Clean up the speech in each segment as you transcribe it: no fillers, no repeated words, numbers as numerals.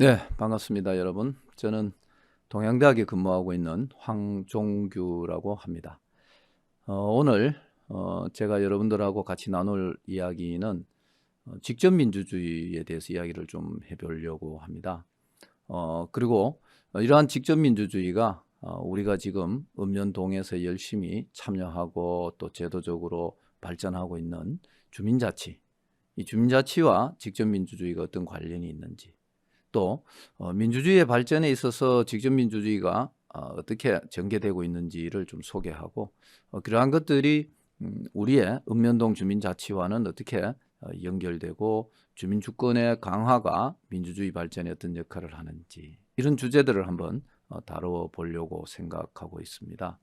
네, 반갑습니다, 여러분. 저는 동양대학에 근무하고 있는 황종규라고 합니다. 오늘 제가 여러분들하고 같이 나눌 이야기는 직접민주주의에 대해서 이야기를 좀 해보려고 합니다. 그리고 이러한 직접민주주의가 우리가 지금 읍면동에서 열심히 참여하고 또 제도적으로 발전하고 있는 주민자치, 이 주민자치와 직접민주주의가 어떤 관련이 있는지, 또 민주주의의 발전에 있어서 직접민주주의가 어떻게 전개되고 있는지를 좀 소개하고, 그러한 것들이 우리의 읍면동 주민자치와는 어떻게 연결되고 주민주권의 강화가 민주주의 발전에 어떤 역할을 하는지, 이런 주제들을 한번 다뤄보려고 생각하고 있습니다.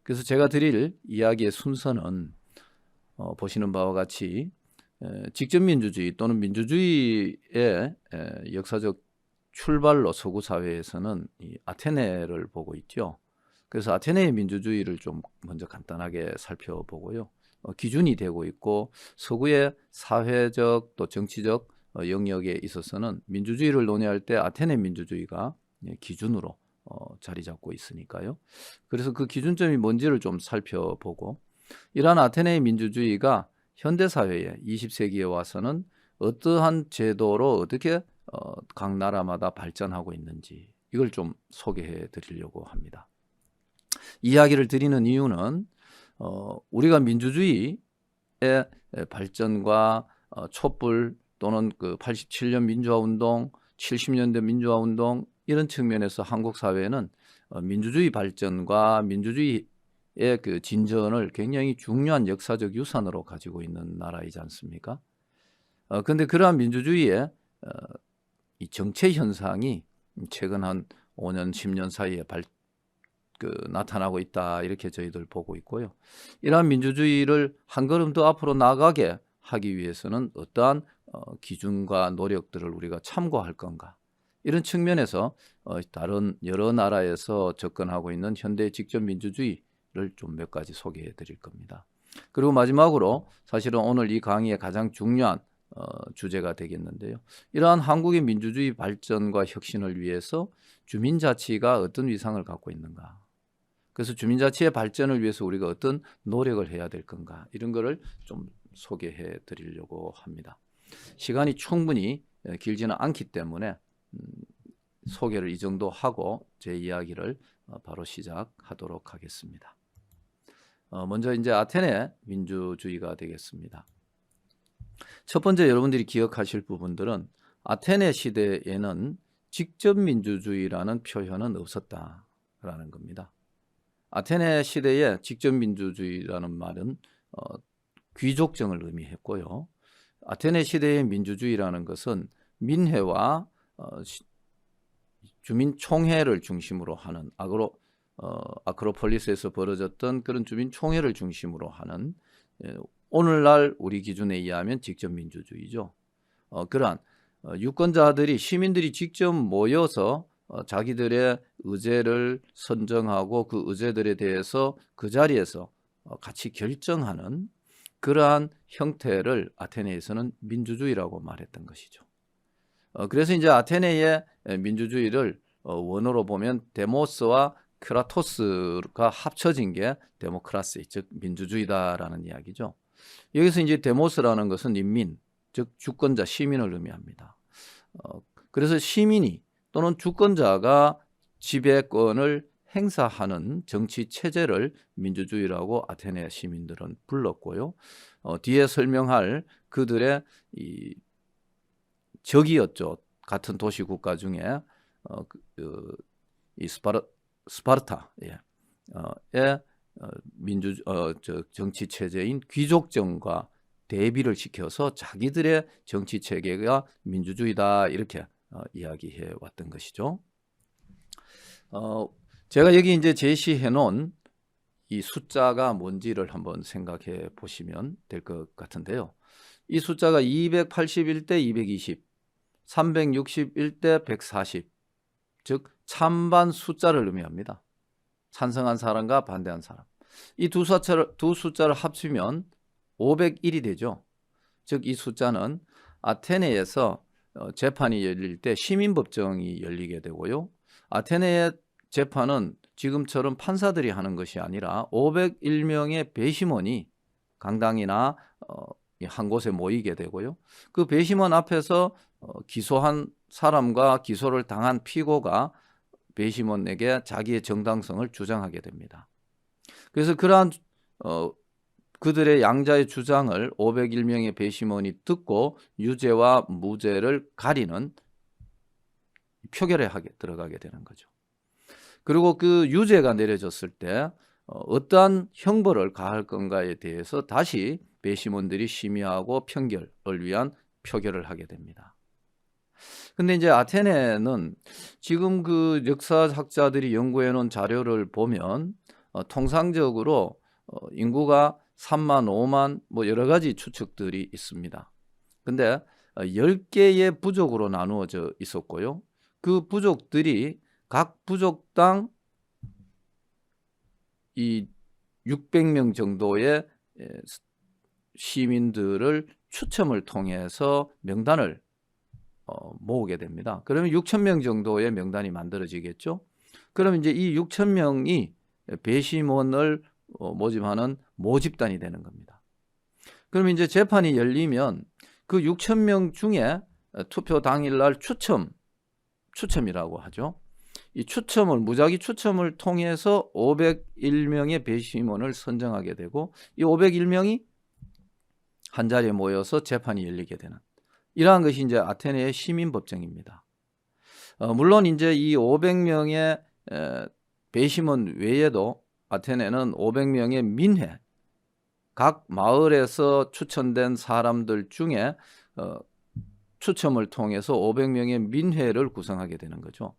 그래서 제가 드릴 이야기의 순서는 보시는 바와 같이 직접민주주의 또는 민주주의의 역사적 출발로 서구 사회에서는 이 아테네를 보고 있죠. 그래서 아테네의 민주주의를 좀 먼저 간단하게 살펴보고요. 기준이 되고 있고, 서구의 사회적 또 정치적 영역에 있어서는 민주주의를 논의할 때 아테네 민주주의가 기준으로 자리 잡고 있으니까요. 그래서 그 기준점이 뭔지를 좀 살펴보고, 이러한 아테네의 민주주의가 현대사회에 20세기에 와서는 어떠한 제도로 어떻게 각 나라마다 발전하고 있는지, 이걸 좀 소개해 드리려고 합니다. 이야기를 드리는 이유는 우리가 민주주의의 발전과 촛불 또는 그 87년 민주화운동, 70년대 민주화운동, 이런 측면에서 한국 사회는 민주주의 발전과 민주주의 그 진전을 굉장히 중요한 역사적 유산으로 가지고 있는 나라이지 않습니까? 그런데 그러한 민주주의의 이 정체 현상이 최근 한 5년, 10년 사이에 나타나고 있다, 이렇게 저희들 보고 있고요. 이러한 민주주의를 한 걸음 더 앞으로 나가게 하기 위해서는 어떠한 기준과 노력들을 우리가 참고할 건가, 이런 측면에서 다른 여러 나라에서 접근하고 있는 현대 직접민주주의 를 좀 몇 가지 소개해 드릴 겁니다. 그리고 마지막으로 사실은 오늘 이 강의의 가장 중요한 주제가 되겠는데요. 이러한 한국의 민주주의 발전과 혁신을 위해서 주민자치가 어떤 위상을 갖고 있는가, 그래서 주민자치의 발전을 위해서 우리가 어떤 노력을 해야 될 건가, 이런 거를 좀 소개해 드리려고 합니다. 시간이 충분히 길지는 않기 때문에 소개를 이 정도 하고 제 이야기를 바로 시작하도록 하겠습니다. 먼저 이제 아테네 민주주의가 되겠습니다. 첫 번째 여러분들이 기억하실 부분들은 아테네 시대에는 직접민주주의라는 표현은 없었다라는 겁니다. 아테네 시대의 직접민주주의라는 말은 귀족정을 의미했고요. 아테네 시대의 민주주의라는 것은 민회와 주민총회를 중심으로 하는 아크로폴리스에서 벌어졌던 그런 주민총회를 중심으로 하는, 오늘날 우리 기준에 의하면 직접민주주의죠. 그러한 유권자들이, 시민들이 직접 모여서 자기들의 의제를 선정하고 그 의제들에 대해서 그 자리에서 같이 결정하는 그러한 형태를 아테네에서는 민주주의라고 말했던 것이죠. 그래서 이제 아테네의 민주주의를 원어로 보면 데모스와 크라토스가 합쳐진 게 데모크라시, 즉 민주주의다라는 이야기죠. 여기서 이제 데모스라는 것은 인민, 즉 주권자, 시민을 의미합니다. 그래서 시민이 또는 주권자가 지배권을 행사하는 정치 체제를 민주주의라고 아테네 시민들은 불렀고요. 뒤에 설명할 그들의 이 적이었죠. 같은 도시 국가 중에 이 스파르타의 정치 체제인 귀족정과 대비를 시켜서 자기들의 정치 체계가 민주주의다, 이렇게 이야기해 왔던 것이죠. 제가 여기 이제 제시해 놓은 이 숫자가 뭔지를 한번 생각해 보시면 될 것 같은데요. 이 숫자가 281대 220, 361대 140, 즉 찬반 숫자를 의미합니다. 찬성한 사람과 반대한 사람. 이 두 숫자를 합치면 501이 되죠. 즉 이 숫자는 아테네에서 재판이 열릴 때 시민법정이 열리게 되고요. 아테네의 재판은 지금처럼 판사들이 하는 것이 아니라 501명의 배심원이 강당이나 한 곳에 모이게 되고요. 그 배심원 앞에서 기소한 사람과 기소를 당한 피고가 배심원에게 자기의 정당성을 주장하게 됩니다. 그래서 그러한 그들의 양자의 주장을 501명의 배심원이 듣고 유죄와 무죄를 가리는 표결에 들어가게 되는 거죠. 그리고 그 유죄가 내려졌을 때 어떠한 형벌을 가할 건가에 대해서 다시 배심원들이 심의하고 판결을 위한 표결을 하게 됩니다. 근데 이제 아테네는 지금 그 역사학자들이 연구해 놓은 자료를 보면 통상적으로 인구가 3만, 5만 뭐 여러 가지 추측들이 있습니다. 근데 10개의 부족으로 나누어져 있었고요. 그 부족들이 각 부족당 이 600명 정도의 시민들을 추첨을 통해서 명단을 모으게 됩니다. 그러면 6,000명 정도의 명단이 만들어지겠죠. 그럼 이제 이 6,000명이 배심원을 모집하는 모집단이 되는 겁니다. 그럼 이제 재판이 열리면 그 6,000명 중에 투표 당일날 추첨이라고 하죠. 이 무작위 추첨을 통해서 501명의 배심원을 선정하게 되고 이 501명이 한 자리에 모여서 재판이 열리게 되는 이러한 것이 이제 아테네의 시민법정입니다. 물론 이제 이 500명의 배심원 외에도 아테네는 500명의 민회, 각 마을에서 추천된 사람들 중에 추첨을 통해서 500명의 민회를 구성하게 되는 거죠.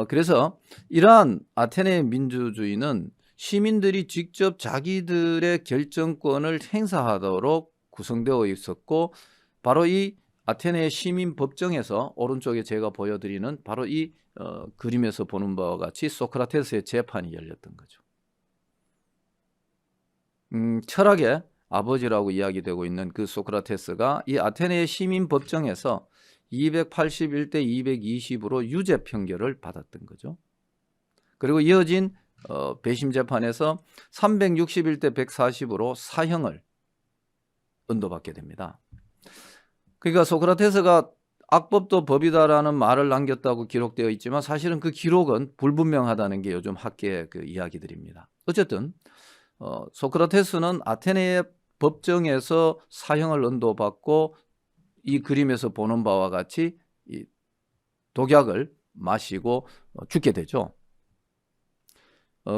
그래서 이러한 아테네의 민주주의는 시민들이 직접 자기들의 결정권을 행사하도록 구성되어 있었고 바로 이 아테네의 시민법정에서 오른쪽에 제가 보여드리는 바로 이 그림에서 보는 바와 같이 소크라테스의 재판이 열렸던 거죠. 철학의 아버지라고 이야기되고 있는 그 소크라테스가 이 아테네의 시민법정에서 281대 220으로 유죄 판결을 받았던 거죠. 그리고 이어진 배심 재판에서 361대 140으로 사형을 언도받게 됩니다. 그러니까 소크라테스가 악법도 법이다라는 말을 남겼다고 기록되어 있지만 사실은 그 기록은 불분명하다는 게 요즘 학계의 그 이야기들입니다. 어쨌든 소크라테스는 아테네의 법정에서 사형을 언도받고 이 그림에서 보는 바와 같이 이 독약을 마시고 죽게 되죠.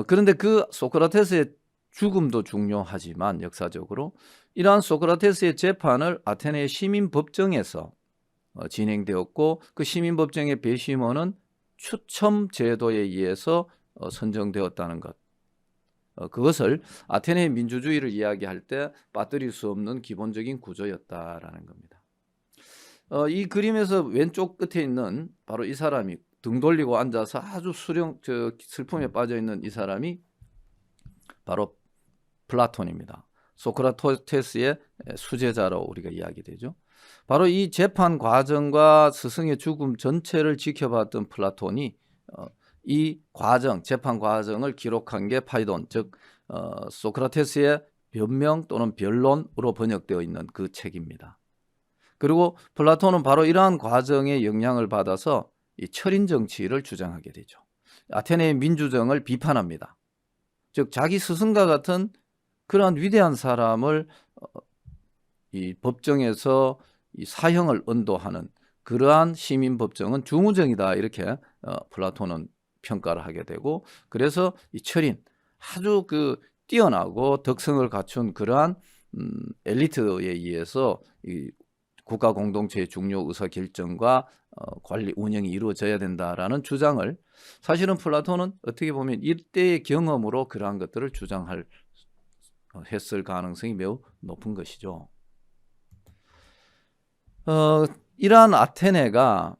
그런데 그 소크라테스의 죽음도 중요하지만 역사적으로 이러한 소크라테스의 재판을 아테네의 시민법정에서 진행되었고 그 시민법정의 배심원은 추첨 제도에 의해서 선정되었다는 것. 그것을 아테네의 민주주의를 이야기할 때 빠뜨릴 수 없는 기본적인 구조였다라는 겁니다. 이 그림에서 왼쪽 끝에 있는 바로 이 사람이 등 돌리고 앉아서 아주 슬픔에 빠져 있는 이 사람이 바로 플라톤입니다. 소크라테스의 수제자로 우리가 이야기되죠. 바로 이 재판 과정과 스승의 죽음 전체를 지켜봤던 플라톤이 이 과정, 재판 과정을 기록한 게 파이돈, 즉 소크라테스의 변명 또는 변론으로 번역되어 있는 그 책입니다. 그리고 플라톤은 바로 이러한 과정에 영향을 받아서 이 철인 정치를 주장하게 되죠. 아테네의 민주정을 비판합니다. 즉 자기 스승과 같은 그러한 위대한 사람을 이 법정에서 이 사형을 언도하는 그러한 시민법정은 중우정이다 이렇게 플라톤은 평가를 하게 되고 그래서 이 철인 아주 그 뛰어나고 덕성을 갖춘 그러한 엘리트에 의해서 이 국가 공동체의 중요 의사 결정과 관리 운영이 이루어져야 된다라는 주장을 사실은 플라톤은 어떻게 보면 이때의 경험으로 그러한 것들을 했을 가능성이 매우 높은 것이죠. 이러한 아테네가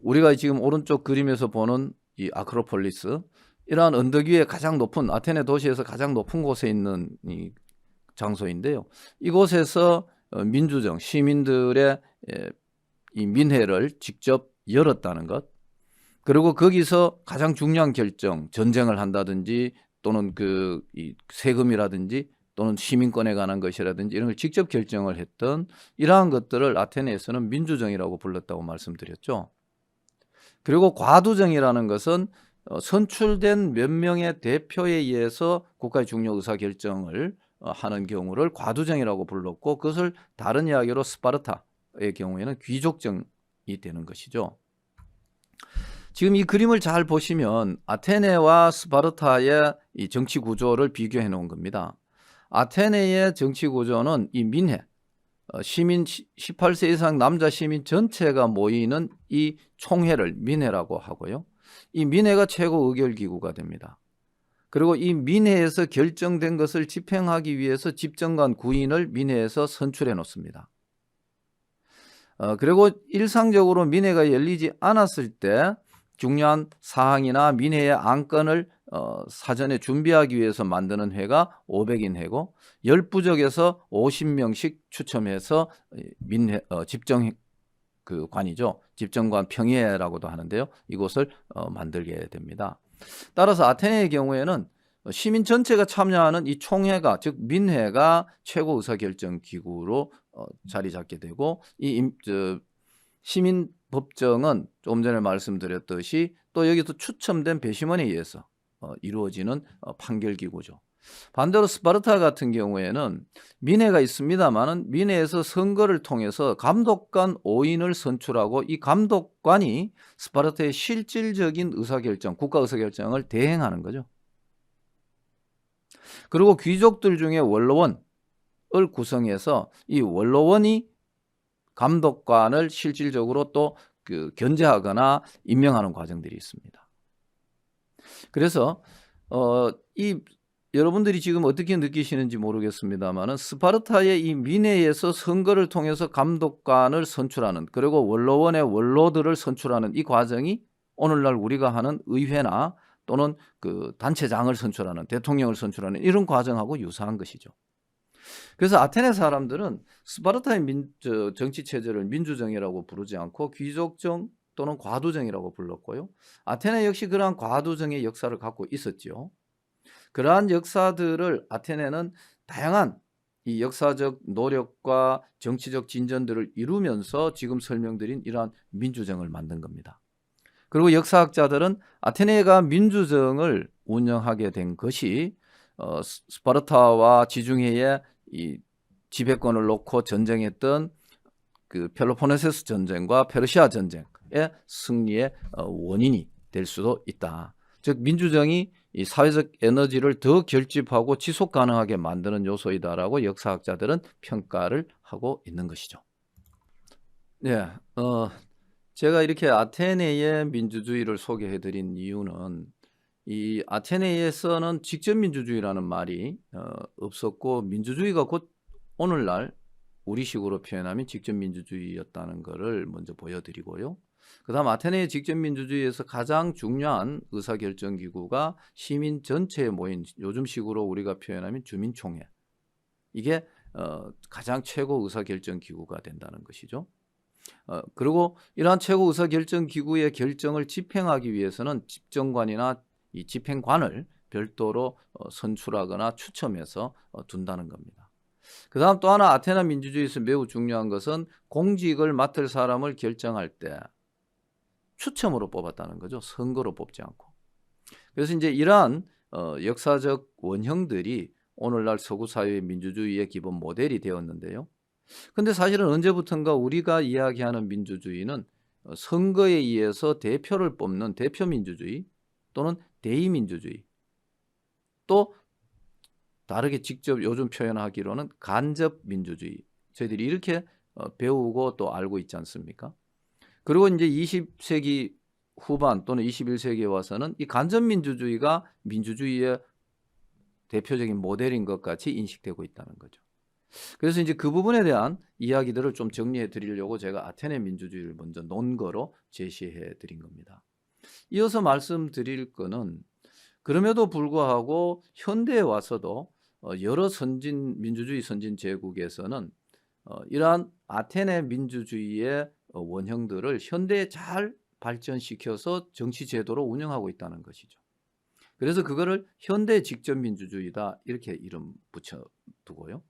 우리가 지금 오른쪽 그림에서 보는 이 아크로폴리스 이러한 언덕 위에 가장 높은 아테네 도시에서 가장 높은 곳에 있는 이 장소인데요. 이곳에서 민주정, 시민들의 이 민회를 직접 열었다는 것, 그리고 거기서 가장 중요한 결정, 전쟁을 한다든지 또는 이 세금이라든지 또는 시민권에 관한 것이라든지 이런 걸 직접 결정을 했던 이러한 것들을 아테네에서는 민주정이라고 불렀다고 말씀드렸죠. 그리고 과두정이라는 것은 선출된 몇 명의 대표에 의해서 국가의 중요 의사결정을 하는 경우를 과두정이라고 불렀고, 그것을 다른 이야기로 스파르타의 경우에는 귀족정이 되는 것이죠. 지금 이 그림을 잘 보시면 아테네와 스파르타의 이 정치 구조를 비교해 놓은 겁니다. 아테네의 정치 구조는 이 민회, 시민 18세 이상 남자 시민 전체가 모이는 이 총회를 민회라고 하고요. 이 민회가 최고 의결기구가 됩니다. 그리고 이 민회에서 결정된 것을 집행하기 위해서 집정관 구인을 민회에서 선출해 놓습니다. 그리고 일상적으로 민회가 열리지 않았을 때 중요한 사항이나 민회의 안건을 사전에 준비하기 위해서 만드는 회가 500인 회고, 열부적에서 50명씩 추첨해서 민회 집정 관이죠. 집정관 평의회라고도 하는데요. 이곳을 만들게 됩니다. 따라서 아테네의 경우에는 시민 전체가 참여하는 이 총회가, 즉 민회가 최고 의사결정 기구로 자리 잡게 되고, 이 시민 법정은 조금 전에 말씀드렸듯이 또 여기서 추첨된 배심원에 의해서 이루어지는 판결기구죠. 반대로 스파르타 같은 경우에는 민회가 있습니다만은 민회에서 선거를 통해서 감독관 5인을 선출하고, 이 감독관이 스파르타의 실질적인 의사결정, 국가 의사결정을 대행하는 거죠. 그리고 귀족들 중에 원로원을 구성해서 이 원로원이 감독관을 실질적으로 또 견제하거나 임명하는 과정들이 있습니다. 그래서 여러분들이 지금 어떻게 느끼시는지 모르겠습니다만은 스파르타의 이 민회에서 선거를 통해서 감독관을 선출하는, 그리고 원로원의 원로들을 선출하는 이 과정이 오늘날 우리가 하는 의회나 또는 단체장을 선출하는, 대통령을 선출하는 이런 과정하고 유사한 것이죠. 그래서 아테네 사람들은 스파르타의 정치 체제를 민주정이라고 부르지 않고 귀족정 또는 과두정이라고 불렀고요. 아테네 역시 그러한 과두정의 역사를 갖고 있었죠. 그러한 역사들을 아테네는 다양한 이 역사적 노력과 정치적 진전들을 이루면서 지금 설명드린 이러한 민주정을 만든 겁니다. 그리고 역사학자들은 아테네가 민주정을 운영하게 된 것이 스파르타와 지중해의 이 지배권을 놓고 전쟁했던 펠로폰네소스 전쟁과 페르시아 전쟁의 승리의 원인이 될 수도 있다. 즉 민주정이 이 사회적 에너지를 더 결집하고 지속 가능하게 만드는 요소이다라고 역사학자들은 평가를 하고 있는 것이죠. 네, 제가 이렇게 아테네의 민주주의를 소개해드린 이유는 이 아테네에서는 직접민주주의라는 말이 없었고, 민주주의가 곧 오늘날 우리식으로 표현하면 직접민주주의였다는 것을 먼저 보여드리고요. 그 다음 아테네의 직접민주주의에서 가장 중요한 의사결정기구가 시민 전체에 모인, 요즘식으로 우리가 표현하면 주민총회, 이게 가장 최고 의사결정기구가 된다는 것이죠. 그리고 이러한 최고 의사결정기구의 결정을 집행하기 위해서는 집정관이나 이 집행관을 별도로 선출하거나 추첨해서 둔다는 겁니다. 그 다음 또 하나 아테네 민주주의에서 매우 중요한 것은 공직을 맡을 사람을 결정할 때 추첨으로 뽑았다는 거죠. 선거로 뽑지 않고. 그래서 이제 이러한 역사적 원형들이 오늘날 서구 사회의 민주주의의 기본 모델이 되었는데요. 근데 사실은 언제부턴가 우리가 이야기하는 민주주의는 선거에 의해서 대표를 뽑는 대표민주주의 또는 대의민주주의, 또 다르게 직접 요즘 표현하기로는 간접민주주의, 저희들이 이렇게 배우고 또 알고 있지 않습니까? 그리고 이제 20세기 후반 또는 21세기에 와서는 이 간접민주주의가 민주주의의 대표적인 모델인 것 같이 인식되고 있다는 거죠. 그래서 이제 그 부분에 대한 이야기들을 좀 정리해 드리려고 제가 아테네 민주주의를 먼저 논거로 제시해 드린 겁니다. 이어서 말씀드릴 거는 그럼에도 불구하고 현대에 와서도 여러 민주주의 선진 제국에서는 이러한 아테네 민주주의의 원형들을 현대에 잘 발전시켜서 정치 제도로 운영하고 있다는 것이죠. 그래서 그거를 현대 직접 민주주의다 이렇게 이름 붙여두고요.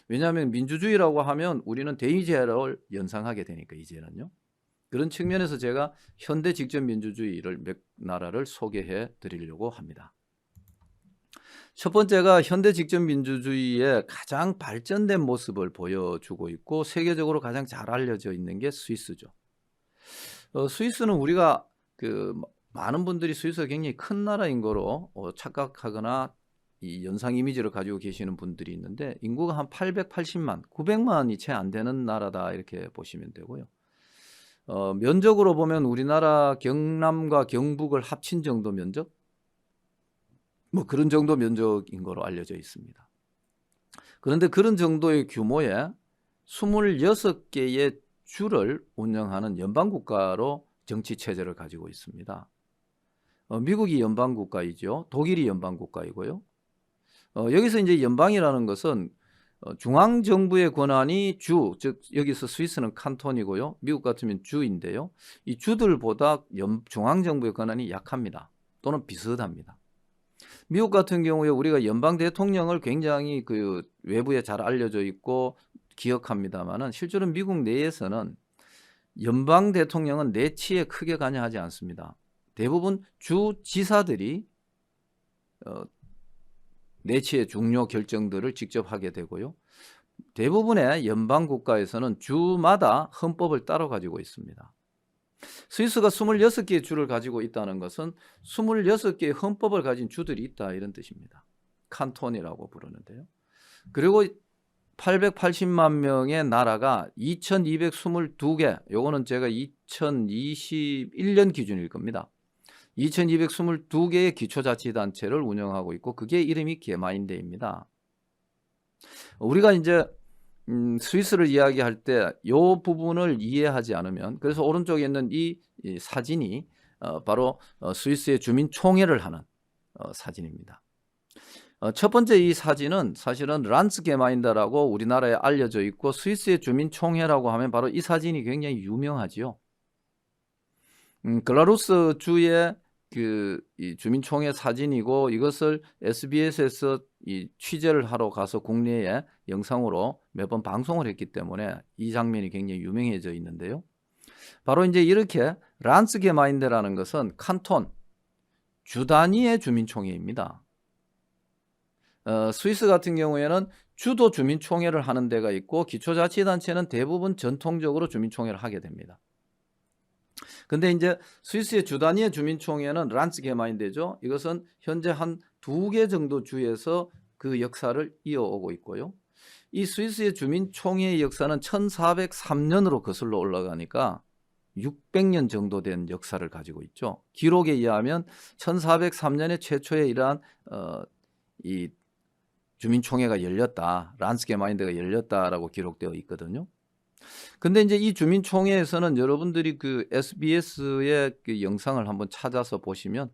왜냐하면 민주주의라고 하면 우리는 대의제를 연상하게 되니까 이제는요. 그런 측면에서 제가 현대 직접 민주주의를 몇 나라를 소개해 드리려고 합니다. 첫 번째가 현대 직접 민주주의의 가장 발전된 모습을 보여주고 있고 세계적으로 가장 잘 알려져 있는 게 스위스죠. 스위스는 우리가 많은 분들이 스위스가 굉장히 큰 나라인 거로 착각하거나 이 연상 이미지를 가지고 계시는 분들이 있는데 인구가 한 880만, 900만이 채 안 되는 나라다 이렇게 보시면 되고요. 면적으로 보면 우리나라 경남과 경북을 합친 정도 면적? 뭐 그런 정도 면적인 거로 알려져 있습니다. 그런데 그런 정도의 규모의 26개의 주를 운영하는 연방국가로 정치체제를 가지고 있습니다. 미국이 연방국가이죠. 독일이 연방국가이고요. 여기서 이제 연방이라는 것은 중앙정부의 권한이 주, 즉 여기서 스위스는 칸톤이고요. 미국 같으면 주인데요. 이 주들보다 중앙정부의 권한이 약합니다. 또는 비슷합니다. 미국 같은 경우에 우리가 연방 대통령을 굉장히 외부에 잘 알려져 있고 기억합니다만은 실제로 미국 내에서는 연방 대통령은 내치에 크게 관여하지 않습니다. 대부분 주 지사들이 내치의 중요 결정들을 직접 하게 되고요. 대부분의 연방 국가에서는 주마다 헌법을 따로 가지고 있습니다. 스위스가 26개의 주를 가지고 있다는 것은 26개의 헌법을 가진 주들이 있다 이런 뜻입니다. 칸톤이라고 부르는데요. 그리고 880만 명의 나라가 2222개, 요거는 제가 2021년 기준일 겁니다. 2222개의 기초자치단체를 운영하고 있고 그게 이름이 게마인데입니다. 우리가 이제 스위스를 이야기할 때 이 부분을 이해하지 않으면 그래서 오른쪽에 있는 이 사진이 바로 스위스의 주민총회를 하는 사진입니다. 첫 번째 이 사진은 사실은 란츠게마인더라고 우리나라에 알려져 있고 스위스의 주민총회라고 하면 바로 이 사진이 굉장히 유명하지요. 글라루스 주의 이 주민총회 사진이고 이것을 SBS에서 이 취재를 하러 가서 국내에 영상으로 매번 방송을 했기 때문에 이 장면이 굉장히 유명해져 있는데요. 바로 이제 이렇게 란츠게마인더라는 것은 칸톤, 주 단위의 주민총회입니다. 스위스 같은 경우에는 주도 주민총회를 하는 데가 있고 기초자치단체는 대부분 전통적으로 주민총회를 하게 됩니다. 근데 이제 스위스의 주 단위의 주민총회는 란츠게마인데죠. 이것은 현재 한 2개 정도 주에서 그 역사를 이어오고 있고요. 이 스위스의 주민총회의 역사는 1403년으로 거슬러 올라가니까 600년 정도 된 역사를 가지고 있죠. 기록에 의하면 1403년에 최초의 이러한 이 주민총회가 열렸다. 란츠게마인드가 열렸다라고 기록되어 있거든요. 근데 이제 이 주민총회에서는 여러분들이 SBS의 영상을 한번 찾아서 보시면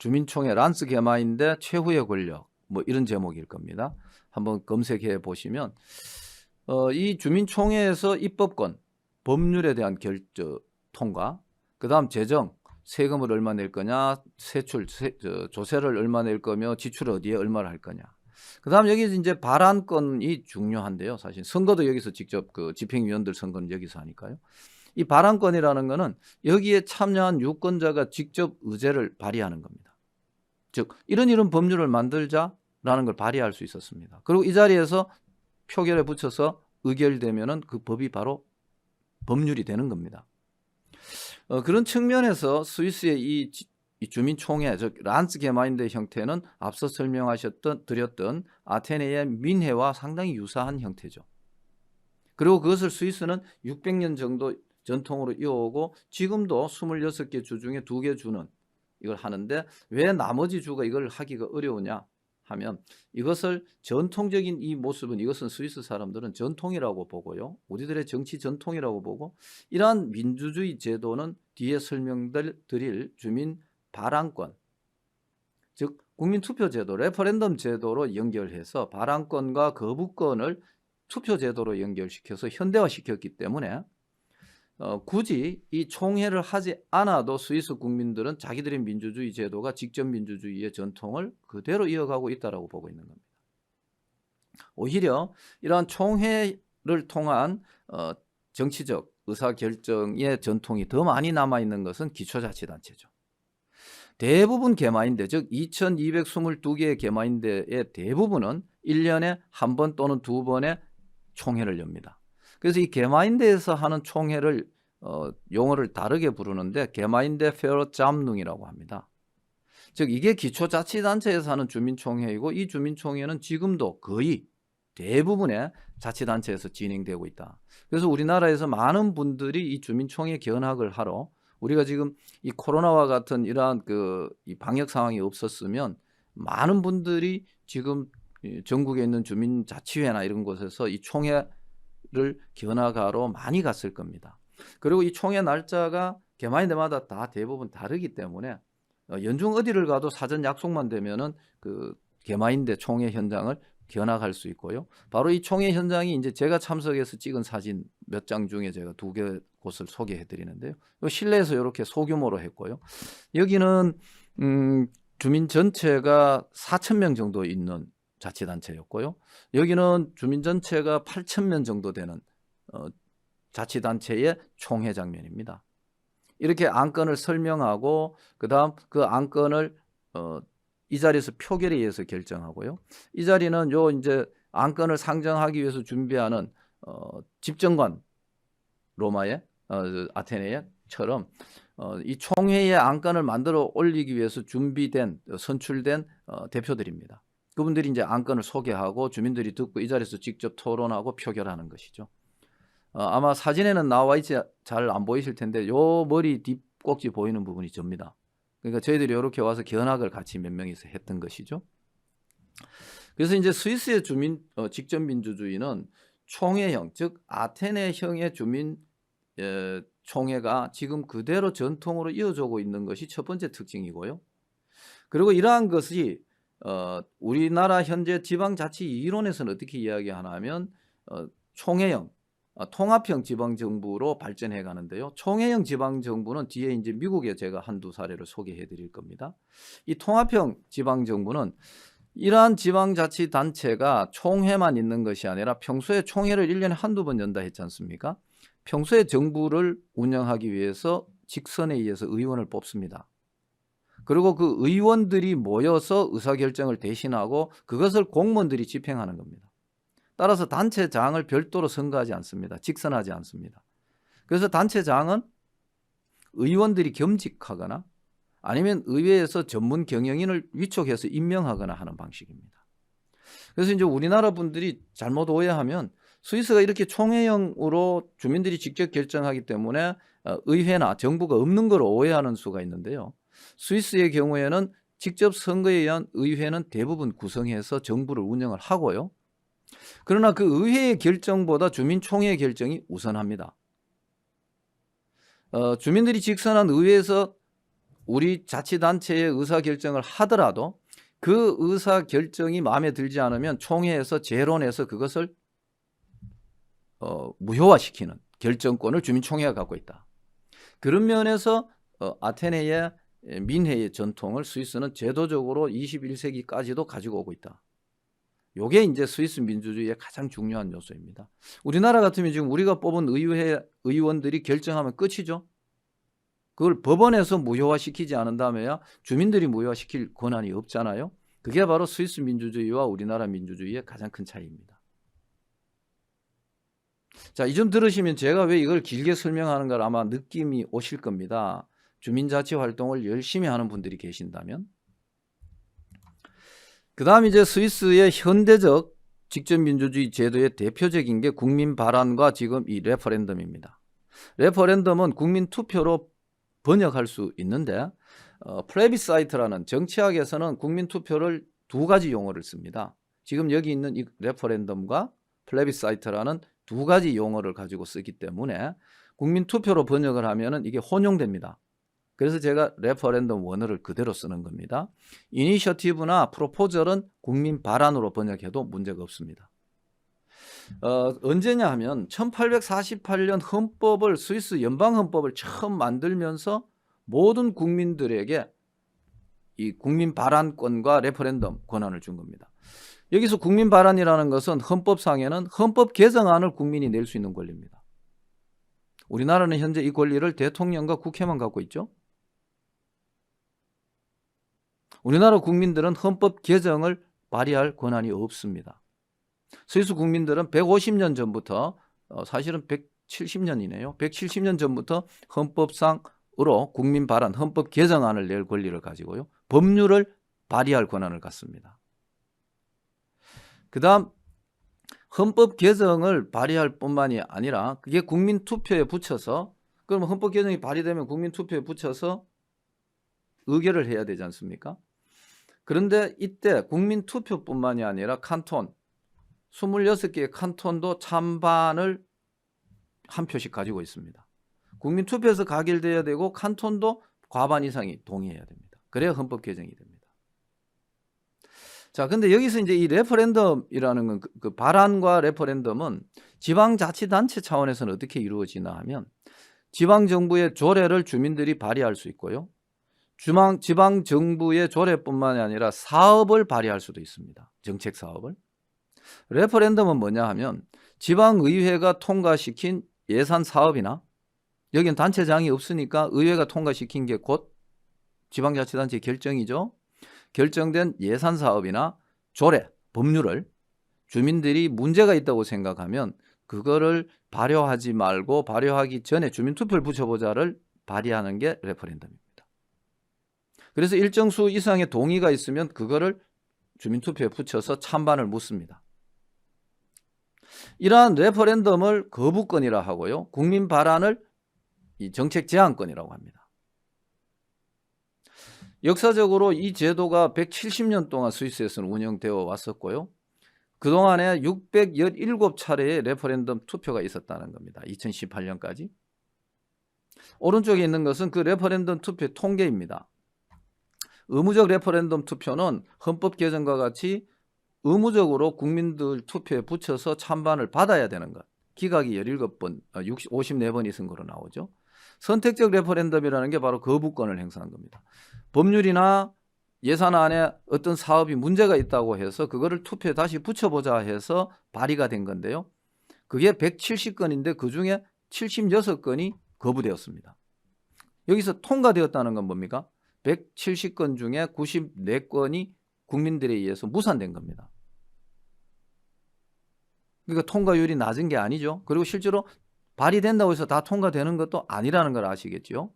주민총회 란츠게마인드 최후의 권력 뭐 이런 제목일 겁니다. 한번 검색해 보시면 이 주민총회에서 입법권, 법률에 대한 통과, 그다음 재정, 세금을 얼마 낼 거냐, 조세를 얼마 낼 거며 지출을 어디에 얼마를 할 거냐. 그다음 여기 이제 발안권이 중요한데요. 사실 선거도 여기서 직접 집행위원들 선거는 여기서 하니까요. 이 발안권이라는 거는 여기에 참여한 유권자가 직접 의제를 발의하는 겁니다. 즉 이런 법률을 만들자라는 걸 발의할 수 있었습니다. 그리고 이 자리에서 표결에 붙여서 의결되면은 그 법이 바로 법률이 되는 겁니다. 그런 측면에서 스위스의 이 주민총회, 즉 란츠게마인드 형태는 앞서 드렸던 아테네의 민회와 상당히 유사한 형태죠. 그리고 그것을 스위스는 600년 정도 전통으로 이어오고 지금도 26개 주 중에 2개 주는 이걸 하는데 왜 나머지 주가 이걸 하기가 어려우냐 하면 이것을 전통적인 이 모습은 이것은 스위스 사람들은 전통이라고 보고요. 우리들의 정치 전통이라고 보고 이러한 민주주의 제도는 뒤에 설명드릴 주민 발안권, 즉 국민투표 제도, 레퍼런덤 제도로 연결해서 발안권과 거부권을 투표 제도로 연결시켜서 현대화시켰기 때문에 굳이 이 총회를 하지 않아도 스위스 국민들은 자기들의 민주주의 제도가 직접 민주주의의 전통을 그대로 이어가고 있다라고 보고 있는 겁니다. 오히려 이러한 총회를 통한 정치적 의사결정의 전통이 더 많이 남아있는 것은 기초자치단체죠. 대부분 개마인대, 즉 2222개의 개마인대의 대부분은 1년에 한 번 또는 두 번의 총회를 엽니다. 그래서 이 개마인대에서 하는 총회를 용어를 다르게 부르는데 개마인대 페어짬능이라고 합니다. 즉 이게 기초자치단체에서 하는 주민총회이고 이 주민총회는 지금도 거의 대부분의 자치단체에서 진행되고 있다. 그래서 우리나라에서 많은 분들이 이 주민총회 견학을 하러 우리가 지금 이 코로나와 같은 이러한 이 방역 상황이 없었으면 많은 분들이 지금 전국에 있는 주민자치회나 이런 곳에서 이 총회를 견학하러 많이 갔을 겁니다. 그리고 이 총회 날짜가 개마인대마다 다 대부분 다르기 때문에 연중 어디를 가도 사전 약속만 되면은 그 개마인대 총회 현장을 견학할 수 있고요. 바로 이 총회 현장이 이제 제가 참석해서 찍은 사진 몇 장 중에 제가 2개 곳을 소개해 드리는데요. 실내에서 이렇게 소규모로 했고요. 여기는 주민 전체가 4,000명 정도 있는 자치단체였고요. 여기는 주민 전체가 8,000명 정도 되는 자치단체의 총회 장면입니다. 이렇게 안건을 설명하고 그다음 그 안건을 이 자리에서 표결에 의해서 결정하고요. 이 자리는 요 이제 안건을 상정하기 위해서 준비하는 집정관 로마의 아테네처럼 이 총회의 안건을 만들어 올리기 위해서 준비된 선출된 대표들입니다. 그분들이 이제 안건을 소개하고 주민들이 듣고 이 자리에서 직접 토론하고 표결하는 것이죠. 아마 사진에는 나와 있지 잘 안 보이실 텐데 요 머리 뒷꼭지 보이는 부분이 접니다. 그러니까 저희들이 이렇게 와서 견학을 같이 몇 명이서 했던 것이죠. 그래서 이제 스위스의 주민 직접 민주주의는 총회형, 즉 아테네형의 주민 총회가 지금 그대로 전통으로 이어지고 있는 것이 첫 번째 특징이고요. 그리고 이러한 것이 우리나라 현재 지방자치 이론에서는 어떻게 이야기하나 하면 총회형, 통합형 지방정부로 발전해 가는데요. 총회형 지방정부는 뒤에 이제 미국에 제가 한두 사례를 소개해 드릴 겁니다. 이 통합형 지방정부는 이러한 지방자치단체가 총회만 있는 것이 아니라 평소에 총회를 1년에 한두 번 연다 했지 않습니까? 평소에 정부를 운영하기 위해서 직선에 의해서 의원을 뽑습니다. 그리고 그 의원들이 모여서 의사결정을 대신하고 그것을 공무원들이 집행하는 겁니다. 따라서 단체장을 별도로 선거하지 않습니다. 직선하지 않습니다. 그래서 단체장은 의원들이 겸직하거나 아니면 의회에서 전문 경영인을 위촉해서 임명하거나 하는 방식입니다. 그래서 이제 우리나라 분들이 잘못 오해하면 스위스가 이렇게 총회형으로 주민들이 직접 결정하기 때문에 의회나 정부가 없는 걸 오해하는 수가 있는데요. 스위스의 경우에는 직접 선거에 의한 의회는 대부분 구성해서 정부를 운영을 하고요. 그러나 그 의회의 결정보다 주민총회의 결정이 우선합니다. 주민들이 직선한 의회에서 우리 자치단체의 의사결정을 하더라도 그 의사결정이 마음에 들지 않으면 총회에서 재론해서 그것을 무효화시키는 결정권을 주민총회가 갖고 있다. 그런 면에서 아테네의 민회의 전통을 스위스는 제도적으로 21세기까지도 가지고 오고 있다. 요게 이제 스위스 민주주의의 가장 중요한 요소입니다. 우리나라 같으면 지금 우리가 뽑은 의회 의원들이 결정하면 끝이죠. 그걸 법원에서 무효화시키지 않은다면야 주민들이 무효화시킬 권한이 없잖아요. 그게 바로 스위스 민주주의와 우리나라 민주주의의 가장 큰 차이입니다. 자, 이 점 들으시면 제가 왜 이걸 길게 설명하는 걸 아마 느낌이 오실 겁니다. 주민자치 활동을 열심히 하는 분들이 계신다면. 그 다음 이제 스위스의 현대적 직접민주주의 제도의 대표적인 게 국민 발언과 지금 이 레퍼런덤입니다. 레퍼런덤은 국민 투표로 번역할 수 있는데 플레비사이트라는 정치학에서는 국민 투표를 두 가지 용어를 씁니다. 지금 여기 있는 이 레퍼런덤과 플레비사이트라는 두 가지 용어를 가지고 쓰기 때문에 국민 투표로 번역을 하면은 이게 혼용됩니다. 그래서 제가 레퍼런덤 원어를 그대로 쓰는 겁니다. 이니셔티브나 프로포절은 국민 발안으로 번역해도 문제가 없습니다. 언제냐 하면 1848년 헌법을 스위스 연방 헌법을 처음 만들면서 모든 국민들에게 이 국민 발안권과 레퍼런덤 권한을 준 겁니다. 여기서 국민 발안이라는 것은 헌법상에는 헌법 개정안을 국민이 낼 수 있는 권리입니다. 우리나라는 현재 이 권리를 대통령과 국회만 갖고 있죠. 우리나라 국민들은 헌법 개정을 발의할 권한이 없습니다. 스위스 국민들은 150년 전부터 사실은 170년이네요. 170년 전부터 헌법상으로 국민 발안, 헌법 개정안을 낼 권리를 가지고요. 법률을 발의할 권한을 갖습니다. 그 다음 헌법 개정을 발의할 뿐만이 아니라 그게 국민 투표에 붙여서, 그러면 헌법 개정이 발의되면 국민 투표에 붙여서 의결을 해야 되지 않습니까? 그런데 이때 국민 투표뿐만이 아니라 칸톤 26개의 칸톤도 찬반을 한 표씩 가지고 있습니다. 국민 투표에서 가결돼야 되고 칸톤도 과반 이상이 동의해야 됩니다. 그래야 헌법 개정이 됩니다. 자, 근데 여기서 이제 이 레퍼런덤이라는 건 그 발안과 레퍼런덤은 지방자치단체 차원에서는 어떻게 이루어지나 하면 지방정부의 조례를 주민들이 발의할 수 있고요. 지방정부의 조례뿐만 아니라 사업을 발의할 수도 있습니다. 정책 사업을. 레퍼런덤은 뭐냐 하면 지방의회가 통과시킨 예산 사업이나, 여기는 단체장이 없으니까 의회가 통과시킨 게 곧 지방자치단체 결정이죠. 결정된 예산 사업이나 조례, 법률을 주민들이 문제가 있다고 생각하면 그거를 발효하지 말고 발효하기 전에 주민투표를 붙여보자를 발의하는 게 레퍼런덤입니다. 그래서 일정 수 이상의 동의가 있으면 그거를 주민투표에 붙여서 찬반을 묻습니다. 이러한 레퍼런덤을 거부권이라 하고요. 국민 발안을 이 정책 제안권이라고 합니다. 역사적으로 이 제도가 170년 동안 스위스에서는 운영되어 왔었고요. 그동안에 617차례의 레퍼런덤 투표가 있었다는 겁니다. 2018년까지. 오른쪽에 있는 것은 그 레퍼런덤 투표 통계입니다. 의무적 레퍼런덤 투표는 헌법 개정과 같이 의무적으로 국민들 투표에 붙여서 찬반을 받아야 되는 것. 기각이 17번, 54번이 선거로 나오죠. 선택적 레퍼런덤이라는 게 바로 거부권을 행사한 겁니다. 법률이나 예산안에 어떤 사업이 문제가 있다고 해서 그거를 투표에 다시 붙여보자 해서 발의가 된 건데요. 그게 170건인데 그중에 76건이 거부되었습니다. 여기서 통과되었다는 건 뭡니까? 170건 중에 94건이 국민들에 의해서 무산된 겁니다. 그러니까 통과율이 낮은 게 아니죠. 그리고 실제로 발의된다고 해서 다 통과되는 것도 아니라는 걸 아시겠죠.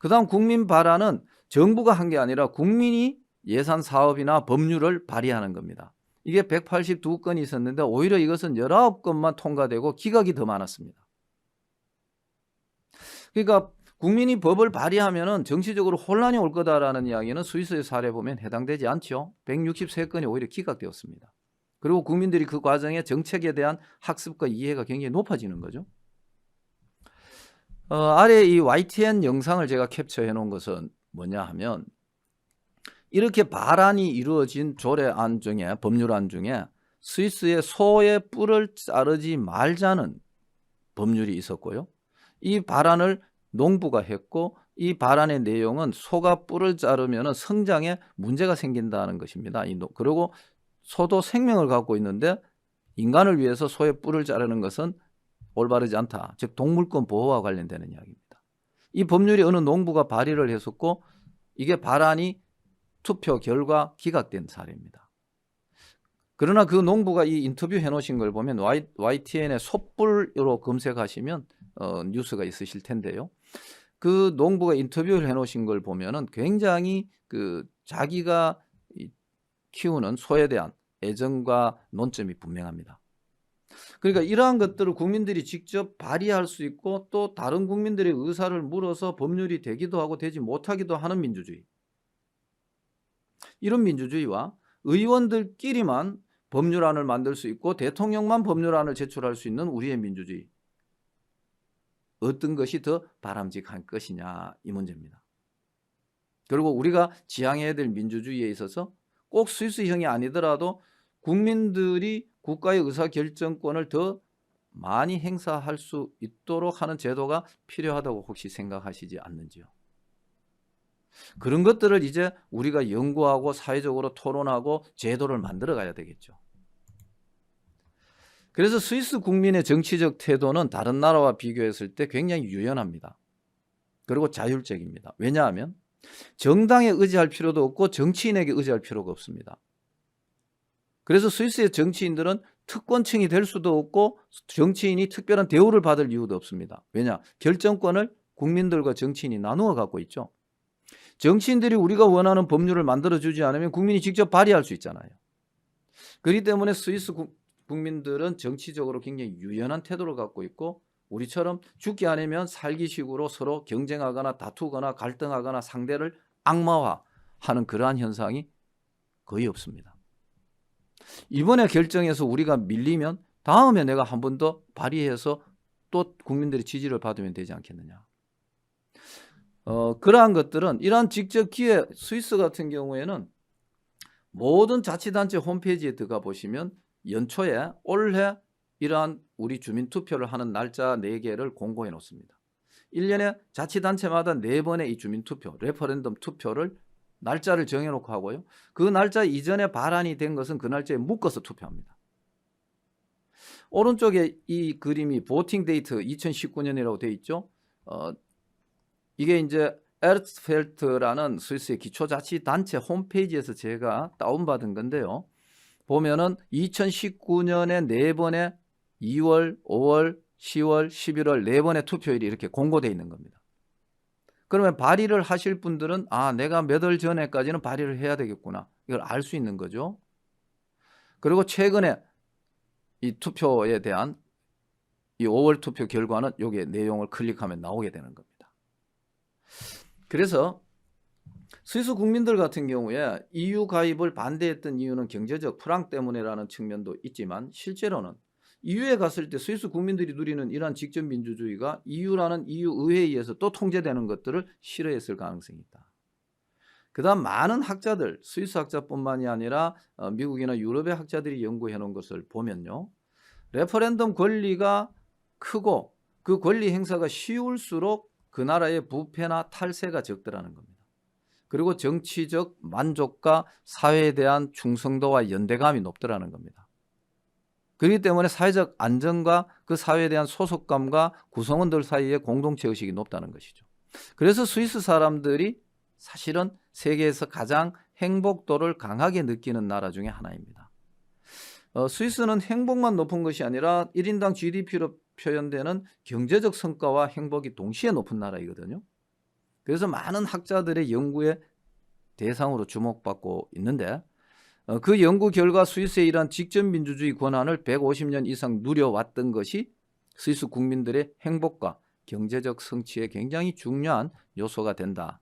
그 다음 국민 발안은 정부가 한 게 아니라 국민이 예산 사업이나 법률을 발의하는 겁니다. 이게 182건이 있었는데 오히려 이것은 19건만 통과되고 기각이 더 많았습니다. 그러니까 국민이 법을 발의하면 정치적으로 혼란이 올 거다라는 이야기는 스위스의 사례 보면 해당되지 않죠. 163건이 오히려 기각되었습니다. 그리고 국민들이 그 과정에 정책에 대한 학습과 이해가 굉장히 높아지는 거죠. 아래 이 YTN 영상을 제가 캡처해 놓은 것은 뭐냐 하면 이렇게 발안이 이루어진 조례안 중에, 법률안 중에 스위스의 소의 뿔을 자르지 말자는 법률이 있었고요. 이 발안을 농부가 했고 이 발안의 내용은 소가 뿔을 자르면 성장에 문제가 생긴다는 것입니다. 그리고 소도 생명을 갖고 있는데 인간을 위해서 소의 뿔을 자르는 것은 올바르지 않다. 즉 동물권 보호와 관련되는 이야기입니다. 이 법률이 어느 농부가 발의를 했었고 이게 발안이 투표 결과 기각된 사례입니다. 그러나 그 농부가 이 인터뷰 해놓으신 걸 보면 YTN의 소뿔로 검색하시면 뉴스가 있으실 텐데요. 그 농부가 인터뷰를 해놓으신 걸 보면은 굉장히 그 자기가 키우는 소에 대한 애정과 논점이 분명합니다. 그러니까 이러한 것들을 국민들이 직접 발의할 수 있고 또 다른 국민들의 의사를 물어서 법률이 되기도 하고 되지 못하기도 하는 민주주의. 이런 민주주의와 의원들끼리만 법률안을 만들 수 있고 대통령만 법률안을 제출할 수 있는 우리의 민주주의. 어떤 것이 더 바람직한 것이냐 이 문제입니다. 그리고 우리가 지향해야 될 민주주의에 있어서 꼭 스위스형이 아니더라도 국민들이 국가의 의사결정권을 더 많이 행사할 수 있도록 하는 제도가 필요하다고 혹시 생각하시지 않는지요? 그런 것들을 이제 우리가 연구하고 사회적으로 토론하고 제도를 만들어 가야 되겠죠. 그래서 스위스 국민의 정치적 태도는 다른 나라와 비교했을 때 굉장히 유연합니다. 그리고 자율적입니다. 왜냐하면 정당에 의지할 필요도 없고 정치인에게 의지할 필요가 없습니다. 그래서 스위스의 정치인들은 특권층이 될 수도 없고 정치인이 특별한 대우를 받을 이유도 없습니다. 왜냐? 결정권을 국민들과 정치인이 나누어 갖고 있죠. 정치인들이 우리가 원하는 법률을 만들어주지 않으면 국민이 직접 발의할 수 있잖아요. 그렇기 때문에 스위스 국민들은 정치적으로 굉장히 유연한 태도를 갖고 있고 우리처럼 죽기 아니면 살기식으로 서로 경쟁하거나 다투거나 갈등하거나 상대를 악마화하는 그러한 현상이 거의 없습니다. 이번에 결정해서 우리가 밀리면 다음에 내가 한 번 더 발의해서 또 국민들의 지지를 받으면 되지 않겠느냐. 그러한 것들은 이러한 직접 기회, 스위스 같은 경우에는 모든 자치단체 홈페이지에 들어가 보시면 연초에 올해 이러한 우리 주민투표를 하는 날짜 4개를 공고해 놓습니다. 1년에 자치단체마다 4번의 이 주민투표, 레퍼런덤 투표를 날짜를 정해놓고 하고요. 그 날짜 이전에 발안이 된 것은 그 날짜에 묶어서 투표합니다. 오른쪽에 이 그림이 보팅 데이트 2019년이라고 되어 있죠. 이게 이제 에르츠펠트라는 스위스의 기초자치단체 홈페이지에서 제가 다운받은 건데요. 보면은 2019년에 4번의 2월, 5월, 10월, 11월 4번의 투표일이 이렇게 공고되어 있는 겁니다. 그러면 발의를 하실 분들은 내가 몇 월 전에까지는 발의를 해야 되겠구나. 이걸 알 수 있는 거죠. 그리고 최근에 이 투표에 대한 이 5월 투표 결과는 여기에 내용을 클릭하면 나오게 되는 겁니다. 그래서 스위스 국민들 같은 경우에 EU 가입을 반대했던 이유는 경제적 불황 때문이라는 측면도 있지만 실제로는 EU에 갔을 때 스위스 국민들이 누리는 이러한 직접 민주주의가 EU라는 EU 의회에 의해서 또 통제되는 것들을 싫어했을 가능성이 있다. 그 다음 많은 학자들, 스위스 학자뿐만이 아니라 미국이나 유럽의 학자들이 연구해 놓은 것을 보면요. 레퍼런덤 권리가 크고 그 권리 행사가 쉬울수록 그 나라의 부패나 탈세가 적더라는 겁니다. 그리고 정치적 만족과 사회에 대한 충성도와 연대감이 높더라는 겁니다. 그렇기 때문에 사회적 안정과 그 사회에 대한 소속감과 구성원들 사이의 공동체 의식이 높다는 것이죠. 그래서 스위스 사람들이 사실은 세계에서 가장 행복도를 강하게 느끼는 나라 중에 하나입니다. 스위스는 행복만 높은 것이 아니라 1인당 GDP로 표현되는 경제적 성과와 행복이 동시에 높은 나라이거든요. 그래서 많은 학자들의 연구의 대상으로 주목받고 있는데 그 연구 결과 스위스의 이러한 직접 민주주의 권한을 150년 이상 누려왔던 것이 스위스 국민들의 행복과 경제적 성취에 굉장히 중요한 요소가 된다라는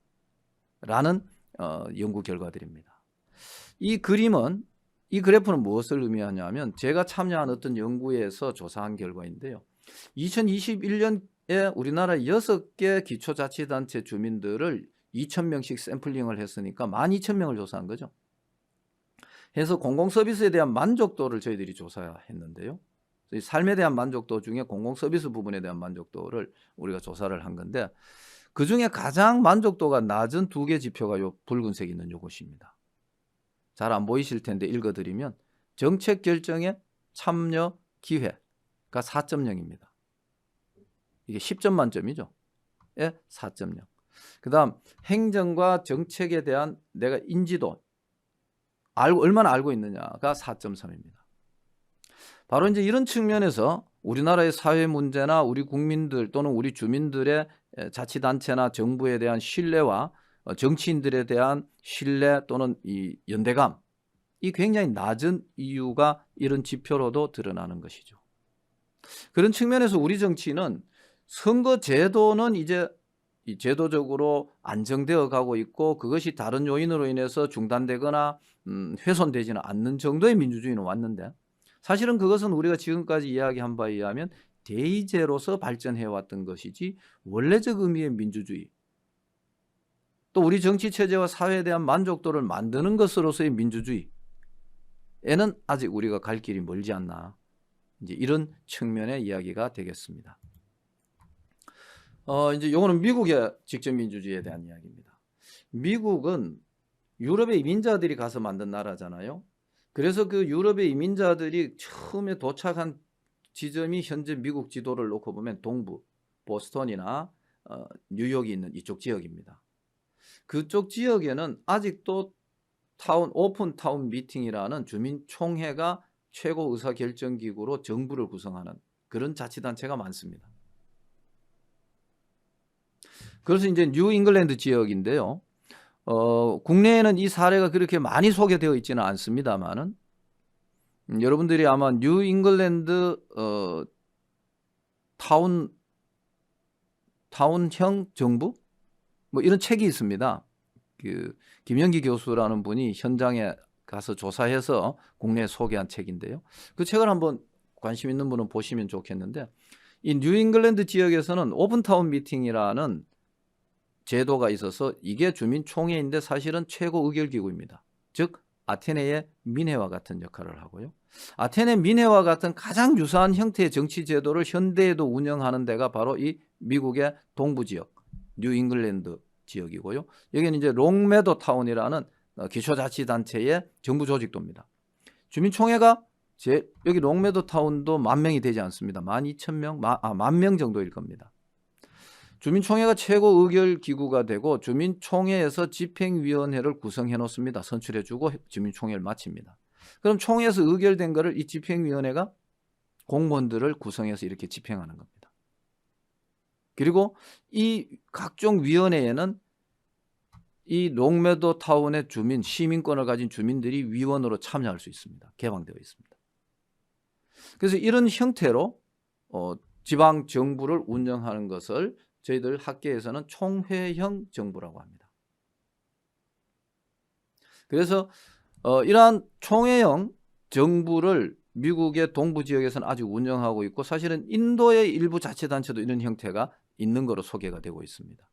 연구 결과들입니다. 이 그래프는 무엇을 의미하냐면 제가 참여한 어떤 연구에서 조사한 결과인데요. 2021년에 우리나라 6개 기초자치단체 주민들을 2,000명씩 샘플링을 했으니까 12,000명을 조사한 거죠. 해서 공공서비스에 대한 만족도를 저희들이 조사했는데요. 삶에 대한 만족도 중에 공공서비스 부분에 대한 만족도를 우리가 조사를 한 건데 그중에 가장 만족도가 낮은 2개 지표가 요 붉은색 있는 요것입니다. 잘 안 보이실 텐데 읽어드리면 정책 결정에 참여 기회가 4.0입니다. 이게 10점 만점이죠. 예, 4.0. 그 다음 행정과 정책에 대한 내가 인지도 얼마나 알고 있느냐가 4.3입니다. 바로 이제 이런 측면에서 우리나라의 사회 문제나 우리 국민들 또는 우리 주민들의 자치단체나 정부에 대한 신뢰와 정치인들에 대한 신뢰 또는 이 연대감 이 굉장히 낮은 이유가 이런 지표로도 드러나는 것이죠. 그런 측면에서 우리 정치는 선거 제도는 이제 제도적으로 안정되어 가고 있고 그것이 다른 요인으로 인해서 중단되거나 훼손되지는 않는 정도의 민주주의는 왔는데 사실은 그것은 우리가 지금까지 이야기한 바에 의하면 대의제로서 발전해왔던 것이지 원래적 의미의 민주주의 또 우리 정치체제와 사회에 대한 만족도를 만드는 것으로서의 민주주의 아직 우리가 갈 길이 멀지 않나. 이제 이런 측면의 이야기가 되겠습니다. 이제 요거는 미국의 직접민주주의에 대한 이야기입니다. 미국은 유럽의 이민자들이 가서 만든 나라잖아요. 그래서 그 유럽의 이민자들이 처음에 도착한 지점이 현재 미국 지도를 놓고 보면 동부, 보스턴이나 뉴욕이 있는 이쪽 지역입니다. 그쪽 지역에는 아직도 오픈 타운 미팅이라는 주민총회가 최고 의사결정기구로 정부를 구성하는 그런 자치단체가 많습니다. 그래서 이제 뉴 잉글랜드 지역인데요. 국내에는 이 사례가 그렇게 많이 소개되어 있지는 않습니다만은 여러분들이 아마 뉴 잉글랜드 타운형 정부 뭐 이런 책이 있습니다. 그 김영기 교수라는 분이 현장에 가서 조사해서 국내에 소개한 책인데요. 그 책을 한번 관심 있는 분은 보시면 좋겠는데, 이 뉴 잉글랜드 지역에서는 오픈타운 미팅이라는 제도가 있어서 이게 주민총회인데 사실은 최고 의결기구입니다. 즉 아테네의 민회와 같은 역할을 하고요. 아테네 민회와 같은 가장 유사한 형태의 정치 제도를 현대에도 운영하는 데가 바로 이 미국의 동부 지역, 뉴 잉글랜드 지역이고요. 여기는 이제 롱메도 타운이라는 기초자치단체의 정부 조직도입니다. 주민총회가 여기 롱메도 타운도 10,000명이 되지 않습니다. 12,000명, 10,000명 정도일 겁니다. 주민총회가 최고 의결 기구가 되고 주민총회에서 집행위원회를 구성해 놓습니다. 선출해 주고 주민총회를 마칩니다. 그럼 총회에서 의결된 거를 이 집행위원회가 공무원들을 구성해서 이렇게 집행하는 겁니다. 그리고 이 각종 위원회에는 이 롱메도 타운의 주민, 시민권을 가진 주민들이 위원으로 참여할 수 있습니다. 개방되어 있습니다. 그래서 이런 형태로 지방 정부를 운영하는 것을 저희들 학계에서는 총회형 정부라고 합니다. 그래서 이러한 총회형 정부를 미국의 동부 지역에서는 아직 운영하고 있고, 사실은 인도의 일부 자치단체도 이런 형태가 있는 것으로 소개가 되고 있습니다.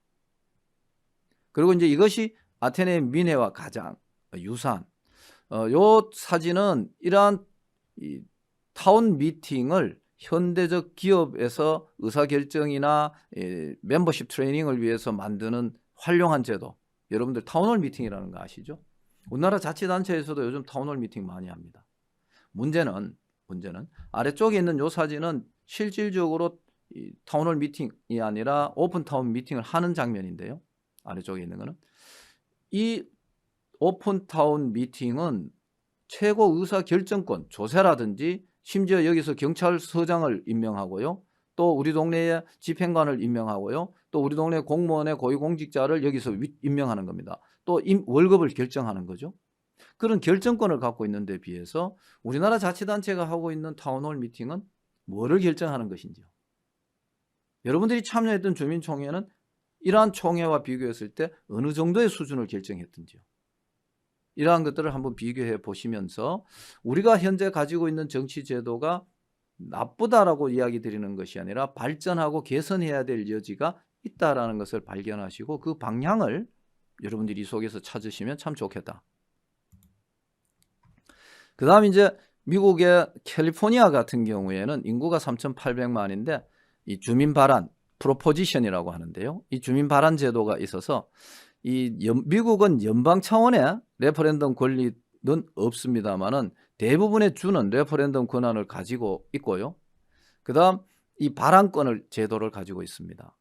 그리고 이제 이것이 아테네 민회와 가장 유사한 요 사진은 이러한 이 타운 미팅을 현대적 기업에서 의사결정이나 멤버십 트레이닝을 위해서 만드는 활용한 제도. 여러분들 타운홀 미팅이라는 거 아시죠? 우리나라 자치단체에서도 요즘 타운홀 미팅 많이 합니다. 문제는 아래쪽에 있는 요 사진은 실질적으로 이 타운홀 미팅이 아니라 오픈타운 미팅을 하는 장면인데요. 아래쪽에 있는 거는 이 오픈타운 미팅은 최고 의사결정권, 조세라든지 심지어 여기서 경찰서장을 임명하고요. 또 우리 동네에 집행관을 임명하고요. 또 우리 동네 공무원의 고위공직자를 여기서 임명하는 겁니다. 또 월급을 결정하는 거죠. 그런 결정권을 갖고 있는 데 비해서 우리나라 자치단체가 하고 있는 타운홀 미팅은 뭐를 결정하는 것인지요. 여러분들이 참여했던 주민총회는 이러한 총회와 비교했을 때 어느 정도의 수준을 결정했던지요. 이러한 것들을 한번 비교해 보시면서 우리가 현재 가지고 있는 정치 제도가 나쁘다라고 이야기 드리는 것이 아니라 발전하고 개선해야 될 여지가 있다라는 것을 발견하시고 그 방향을 여러분들이 이 속에서 찾으시면 참 좋겠다. 그 다음 이제 미국의 캘리포니아 같은 경우에는 인구가 3,800만인데 이 주민 발안 프로포지션이라고 하는데요. 이 주민 발안 제도가 있어서 미국은 연방 차원의 레퍼런덤 권리는 없습니다만은 대부분의 주는 레퍼런덤 권한을 가지고 있고요. 그다음 이 발안권을 제도를 가지고 있습니다.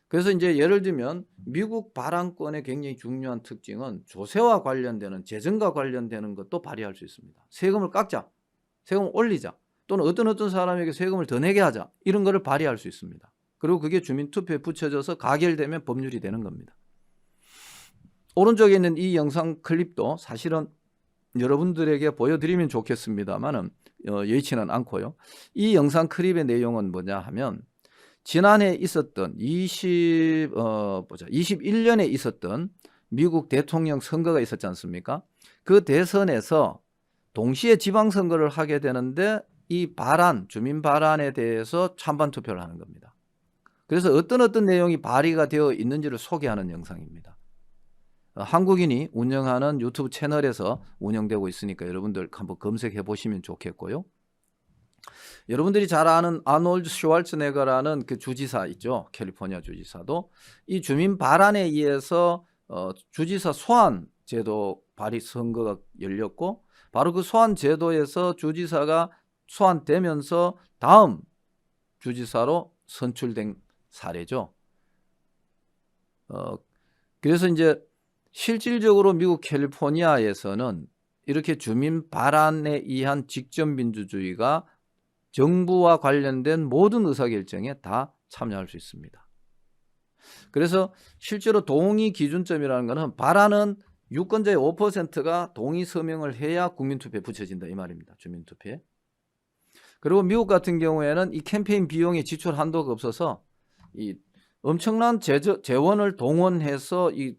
그래서 이제 예를 들면 미국 발안권의 굉장히 중요한 특징은 조세와 관련되는 재정과 관련되는 것도 발휘할 수 있습니다. 세금을 깎자, 세금을 올리자, 또는 어떤 사람에게 세금을 더 내게 하자, 이런 거를 발휘할 수 있습니다. 그리고 그게 주민투표에 붙여져서 가결되면 법률이 되는 겁니다. 오른쪽에 있는 이 영상 클립도 사실은 여러분들에게 보여드리면 좋겠습니다만은 여의치는 않고요. 이 영상 클립의 내용은 뭐냐 하면 지난해 있었던 21년에 있었던 미국 대통령 선거가 있었지 않습니까? 그 대선에서 동시에 지방선거를 하게 되는데 이 발안, 주민 발안에 대해서 찬반 투표를 하는 겁니다. 그래서 어떤 내용이 발의가 되어 있는지를 소개하는 영상입니다. 한국인이 운영하는 유튜브 채널에서 운영되고 있으니까 여러분들 한번 검색해 보시면 좋겠고요. 여러분들이 잘 아는 아놀드 슈왈츠네거라는 그 주지사 있죠. 캘리포니아 주지사도 이 주민 발안에 의해서 주지사 소환 제도 발의 선거가 열렸고, 바로 그 소환 제도에서 주지사가 소환되면서 다음 주지사로 선출된 사례죠. 그래서 이제 실질적으로 미국 캘리포니아에서는 이렇게 주민 발안에 의한 직접 민주주의가 정부와 관련된 모든 의사결정에 다 참여할 수 있습니다. 그래서 실제로 동의 기준점이라는 것은 발안은 유권자의 5%가 동의 서명을 해야 국민투표에 붙여진다 이 말입니다. 주민투표에. 그리고 미국 같은 경우에는 이 캠페인 비용에 지출 한도가 없어서 이 엄청난 재원을 동원해서 이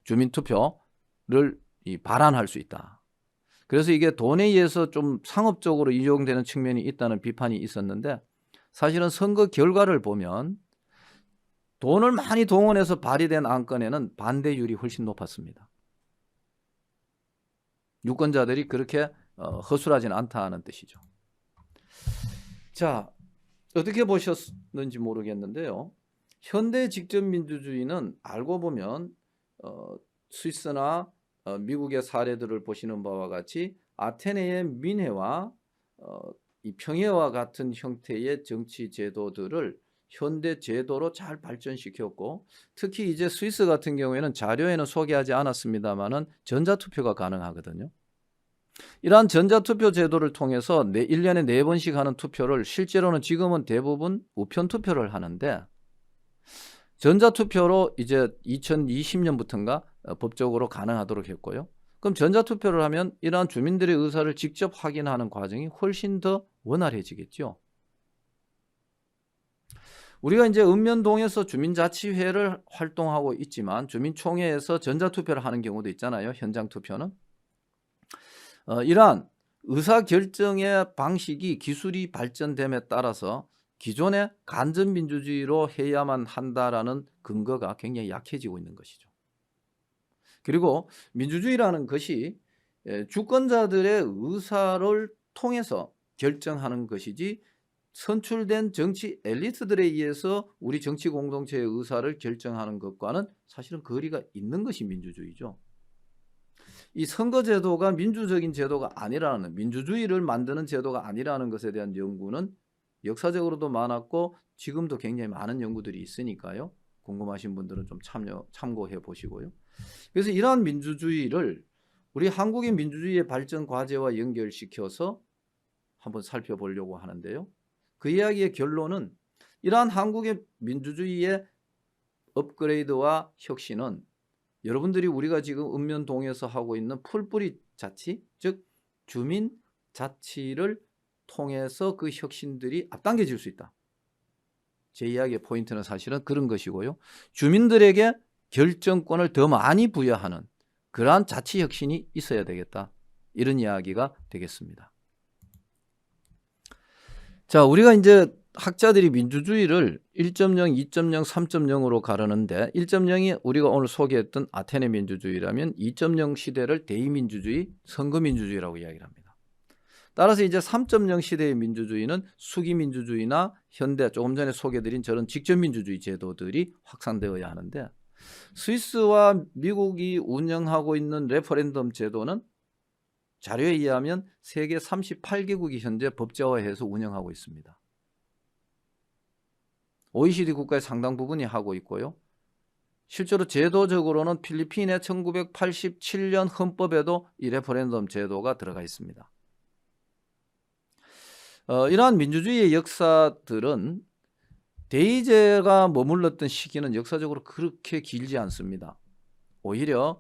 주민투표를 발안할 수 있다. 그래서 이게 돈에 의해서 좀 상업적으로 이용되는 측면이 있다는 비판이 있었는데, 사실은 선거 결과를 보면 돈을 많이 동원해서 발의된 안건에는 반대율이 훨씬 높았습니다. 유권자들이 그렇게 허술하지는 않다는 뜻이죠. 자, 어떻게 보셨는지 모르겠는데요. 현대 직접민주주의는 알고 보면 스위스나 미국의 사례들을 보시는 바와 같이 아테네의 민회와 이 평해와 같은 형태의 정치 제도들을 현대 제도로 잘 발전시켰고, 특히 이제 스위스 같은 경우에는 자료에는 소개하지 않았습니다만은 전자투표가 가능하거든요. 이러한 전자투표 제도를 통해서 1년에 4번씩 하는 투표를 실제로는 지금은 대부분 우편투표를 하는데, 전자투표로 이제 2020년부터인가 법적으로 가능하도록 했고요. 그럼 전자투표를 하면 이러한 주민들의 의사를 직접 확인하는 과정이 훨씬 더 원활해지겠죠. 우리가 이제 읍면동에서 주민자치회를 활동하고 있지만 주민총회에서 전자투표를 하는 경우도 있잖아요. 현장투표는. 이러한 의사결정의 방식이 기술이 발전됨에 따라서 기존의 간접민주주의로 해야만 한다라는 근거가 굉장히 약해지고 있는 것이죠. 그리고 민주주의라는 것이 주권자들의 의사를 통해서 결정하는 것이지, 선출된 정치 엘리트들에 의해서 우리 정치 공동체의 의사를 결정하는 것과는 사실은 거리가 있는 것이 민주주의죠. 이 선거제도가 민주적인 제도가 아니라는, 민주주의를 만드는 제도가 아니라는 것에 대한 연구는 역사적으로도 많았고 지금도 굉장히 많은 연구들이 있으니까요. 궁금하신 분들은 좀 참고해 보시고요. 그래서 이러한 민주주의를 우리 한국의 민주주의의 발전 과제와 연결시켜서 한번 살펴보려고 하는데요. 그 이야기의 결론은 이러한 한국의 민주주의의 업그레이드와 혁신은 여러분들이 우리가 지금 읍면동에서 하고 있는 풀뿌리 자치, 즉 주민 자치를 통해서 그 혁신들이 앞당겨질 수 있다. 제 이야기의 포인트는 사실은 그런 것이고요. 주민들에게 결정권을 더 많이 부여하는 그러한 자치 혁신이 있어야 되겠다. 이런 이야기가 되겠습니다. 자, 우리가 이제 학자들이 민주주의를 1.0, 2.0, 3.0으로 가르는데 1.0이 우리가 오늘 소개했던 아테네 민주주의라면 2.0 시대를 대의민주주의, 선거민주주의라고 이야기를 합니다. 따라서 이제 3.0 시대의 민주주의는 수기민주주의나 현대 조금 전에 소개드린 저런 직접민주주의 제도들이 확산되어야 하는데, 스위스와 미국이 운영하고 있는 레퍼런덤 제도는 자료에 의하면 세계 38개국이 현재 법제화해서 운영하고 있습니다. OECD 국가의 상당 부분이 하고 있고요. 실제로 제도적으로는 필리핀의 1987년 헌법에도 이 레퍼런덤 제도가 들어가 있습니다. 이러한 민주주의의 역사들은 대의제가 머물렀던 시기는 역사적으로 그렇게 길지 않습니다. 오히려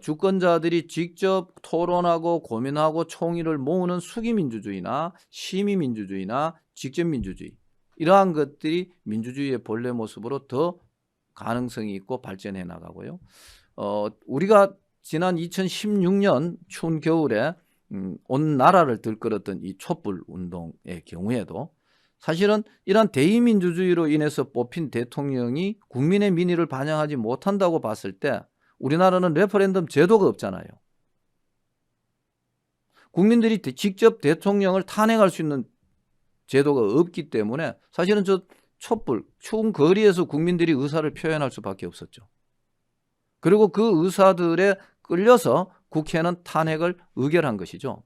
주권자들이 직접 토론하고 고민하고 총의를 모으는 수기민주주의나 심의민주주의나 직접민주주의, 이러한 것들이 민주주의의 본래 모습으로 더 가능성이 있고 발전해 나가고요. 우리가 지난 2016년 추운 겨울에 온 나라를 들끓었던 이 촛불 운동의 경우에도 사실은 이러한 대의민주주의로 인해서 뽑힌 대통령이 국민의 민의를 반영하지 못한다고 봤을 때 우리나라는 레퍼런덤 제도가 없잖아요. 국민들이 직접 대통령을 탄핵할 수 있는 제도가 없기 때문에 사실은 저 촛불, 추운 거리에서 국민들이 의사를 표현할 수밖에 없었죠. 그리고 그 의사들에 끌려서 국회는 탄핵을 의결한 것이죠.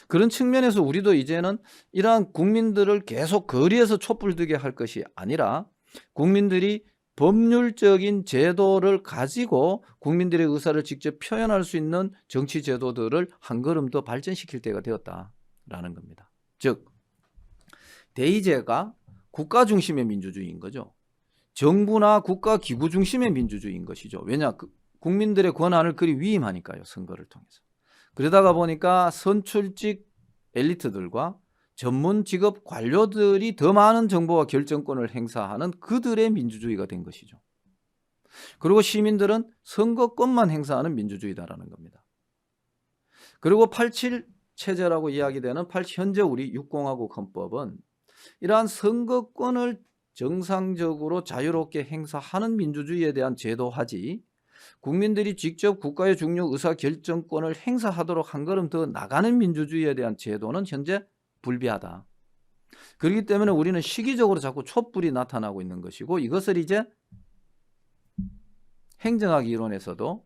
그런 측면에서 우리도 이제는 이러한 국민들을 계속 거리에서 촛불 들게 할 것이 아니라 국민들이 법률적인 제도를 가지고 국민들의 의사를 직접 표현할 수 있는 정치 제도들을 한 걸음 더 발전시킬 때가 되었다라는 겁니다. 즉 대의제가 국가 중심의 민주주의인 거죠. 정부나 국가 기구 중심의 민주주의인 것이죠. 왜냐? 국민들의 권한을 그리 위임하니까요. 선거를 통해서. 그러다가 보니까 선출직 엘리트들과 전문 직업 관료들이 더 많은 정보와 결정권을 행사하는 그들의 민주주의가 된 것이죠. 그리고 시민들은 선거권만 행사하는 민주주의다라는 겁니다. 그리고 87 체제라고 이야기되는 현재 우리 육공화국 헌법은 이러한 선거권을 정상적으로 자유롭게 행사하는 민주주의에 대한 제도화지 국민들이 직접 국가의 중요 의사결정권을 행사하도록 한 걸음 더 나가는 민주주의에 대한 제도는 현재 불비하다. 그렇기 때문에 우리는 시기적으로 자꾸 촛불이 나타나고 있는 것이고 이것을 이제 행정학 이론에서도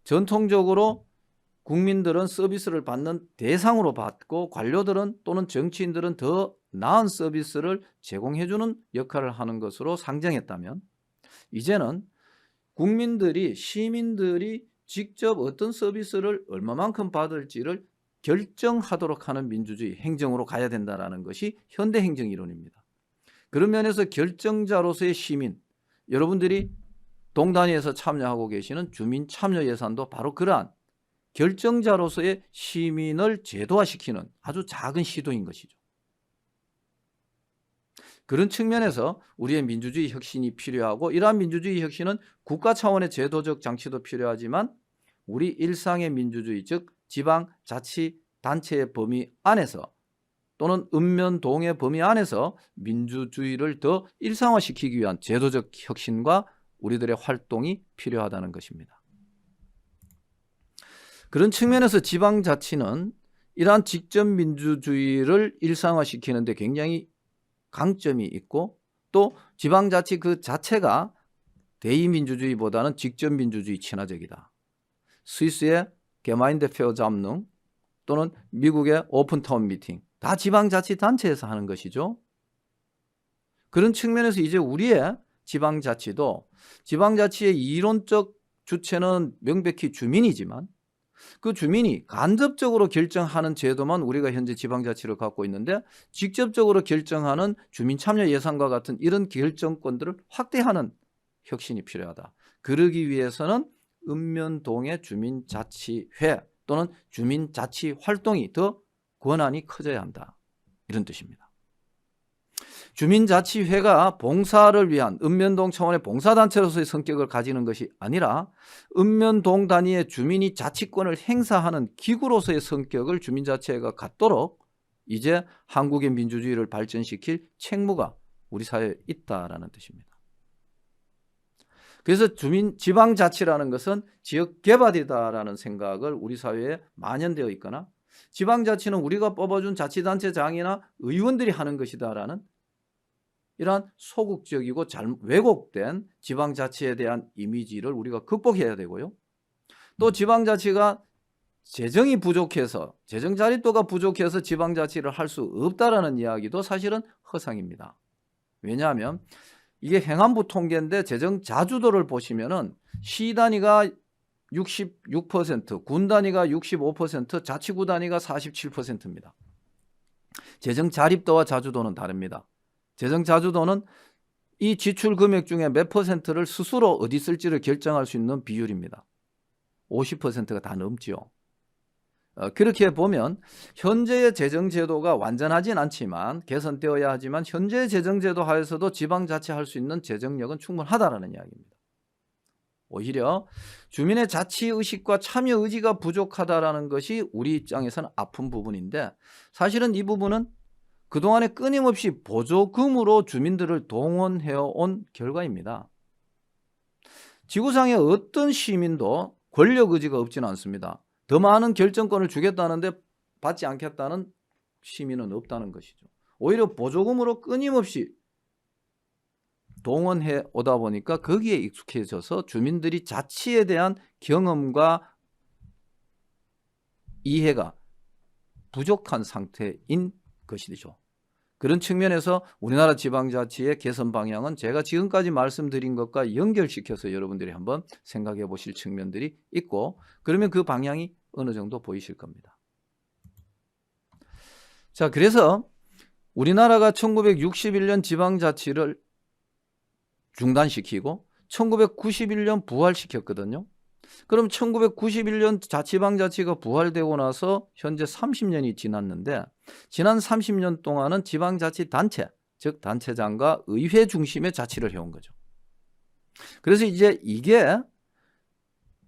전통적으로 국민들은 서비스를 받는 대상으로 받고 관료들은 또는 정치인들은 더 나은 서비스를 제공해주는 역할을 하는 것으로 상정했다면 이제는 국민들이 시민들이 직접 어떤 서비스를 얼마만큼 받을지를 결정하도록 하는 민주주의 행정으로 가야 된다는 것이 현대 행정 이론입니다. 그런 면에서 결정자로서의 시민, 여러분들이 동단위에서 참여하고 계시는 주민 참여 예산도 바로 그러한 결정자로서의 시민을 제도화시키는 아주 작은 시도인 것이죠. 그런 측면에서 우리의 민주주의 혁신이 필요하고 이러한 민주주의 혁신은 국가 차원의 제도적 장치도 필요하지만 우리 일상의 민주주의 즉 지방자치단체의 범위 안에서 또는 읍면동의 범위 안에서 민주주의를 더 일상화시키기 위한 제도적 혁신과 우리들의 활동이 필요하다는 것입니다. 그런 측면에서 지방자치는 이러한 직접민주주의를 일상화시키는 데 굉장히 강점이 있고 또 지방자치 그 자체가 대의민주주의보다는 직접민주주의 친화적이다. 스위스의 게마인데페어자މ능 또는 미국의 오픈타운 미팅 다 지방자치단체에서 하는 것이죠. 그런 측면에서 이제 우리의 지방자치도 지방자치의 이론적 주체는 명백히 주민이지만 그 주민이 간접적으로 결정하는 제도만 우리가 현재 지방자치를 갖고 있는데 직접적으로 결정하는 주민참여 예산과 같은 이런 결정권들을 확대하는 혁신이 필요하다. 그러기 위해서는 읍면동의 주민자치회 또는 주민자치활동이 더 권한이 커져야 한다. 이런 뜻입니다. 주민자치회가 봉사를 위한 읍면동 차원의 봉사단체로서의 성격을 가지는 것이 아니라 읍면동 단위의 주민이 자치권을 행사하는 기구로서의 성격을 주민자치회가 갖도록 이제 한국의 민주주의를 발전시킬 책무가 우리 사회에 있다라는 뜻입니다. 그래서 지방자치라는 것은 지역개발이다라는 생각을 우리 사회에 만연되어 있거나 지방자치는 우리가 뽑아준 자치단체장이나 의원들이 하는 것이다라는 이러한 소극적이고 왜곡된 지방자치에 대한 이미지를 우리가 극복해야 되고요. 또 지방자치가 재정이 부족해서 재정자립도가 부족해서 지방자치를 할 수 없다라는 이야기도 사실은 허상입니다. 왜냐하면 이게 행안부 통계인데 재정 자주도를 보시면은 시 단위가 66%, 군 단위가 65%, 자치구 단위가 47%입니다. 재정 자립도와 자주도는 다릅니다. 재정 자주도는 이 지출 금액 중에 몇 퍼센트를 스스로 어디 쓸지를 결정할 수 있는 비율입니다. 50%가 다 넘지요. 그렇게 보면 현재의 재정제도가 완전하진 않지만 개선되어야 하지만 현재의 재정제도 하에서도 지방자치할 수 있는 재정력은 충분하다라는 이야기입니다. 오히려 주민의 자치의식과 참여의지가 부족하다라는 것이 우리 입장에서는 아픈 부분인데 사실은 이 부분은 그동안에 끊임없이 보조금으로 주민들을 동원해온 결과입니다. 지구상의 어떤 시민도 권력 의지가 없지는 않습니다. 더 많은 결정권을 주겠다는데 받지 않겠다는 시민은 없다는 것이죠. 오히려 보조금으로 끊임없이 동원해 오다 보니까 거기에 익숙해져서 주민들이 자치에 대한 경험과 이해가 부족한 상태인 것이죠. 그런 측면에서 우리나라 지방자치의 개선 방향은 제가 지금까지 말씀드린 것과 연결시켜서 여러분들이 한번 생각해 보실 측면들이 있고, 그러면 그 방향이 어느 정도 보이실 겁니다. 자, 그래서 우리나라가 1961년 지방자치를 중단시키고 1991년 부활시켰거든요. 그럼 1991년 지방자치가 부활되고 나서 현재 30년이 지났는데, 지난 30년 동안은 지방자치단체, 즉 단체장과 의회 중심의 자치를 해온 거죠. 그래서 이제 이게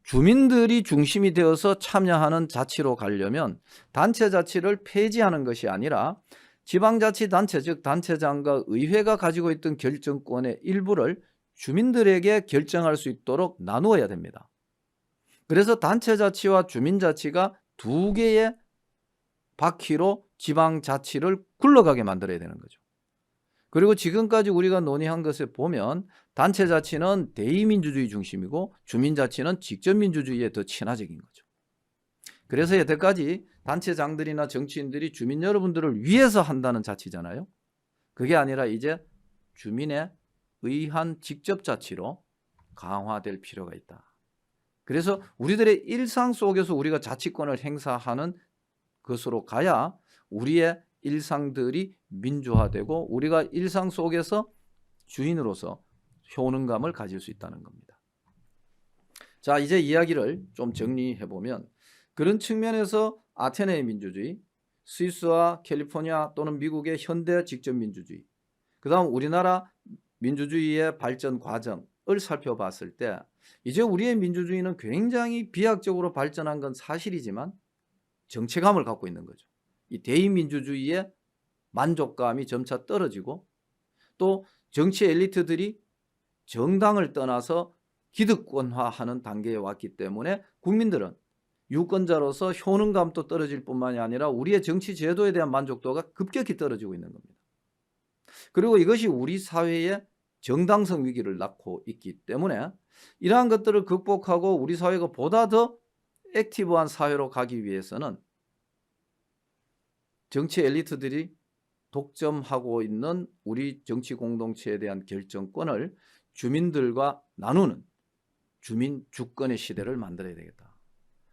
주민들이 중심이 되어서 참여하는 자치로 가려면 단체 자치를 폐지하는 것이 아니라 지방자치단체, 즉 단체장과 의회가 가지고 있던 결정권의 일부를 주민들에게 결정할 수 있도록 나누어야 됩니다. 그래서 단체자치와 주민자치가 두 개의 바퀴로 지방자치를 굴러가게 만들어야 되는 거죠. 그리고 지금까지 우리가 논의한 것에 보면 단체자치는 대의민주주의 중심이고 주민자치는 직접민주주의에 더 친화적인 거죠. 그래서 여태까지 단체장들이나 정치인들이 주민 여러분들을 위해서 한다는 자치잖아요. 그게 아니라 이제 주민에 의한 직접자치로 강화될 필요가 있다. 그래서 우리들의 일상 속에서 우리가 자치권을 행사하는 것으로 가야 우리의 일상들이 민주화되고 우리가 일상 속에서 주인으로서 효능감을 가질 수 있다는 겁니다. 자, 이제 이야기를 좀 정리해 보면, 그런 측면에서 아테네의 민주주의, 스위스와 캘리포니아 또는 미국의 현대 직접민주주의, 그 다음 우리나라 민주주의의 발전 과정을 살펴봤을 때 이제 우리의 민주주의는 굉장히 비약적으로 발전한 건 사실이지만 정체감을 갖고 있는 거죠. 이 대의민주주의의 만족감이 점차 떨어지고, 또 정치 엘리트들이 정당을 떠나서 기득권화하는 단계에 왔기 때문에 국민들은 유권자로서 효능감도 떨어질 뿐만이 아니라 우리의 정치 제도에 대한 만족도가 급격히 떨어지고 있는 겁니다. 그리고 이것이 우리 사회의 정당성 위기를 낳고 있기 때문에 이러한 것들을 극복하고 우리 사회가 보다 더 액티브한 사회로 가기 위해서는 정치 엘리트들이 독점하고 있는 우리 정치 공동체에 대한 결정권을 주민들과 나누는 주민 주권의 시대를 만들어야 되겠다.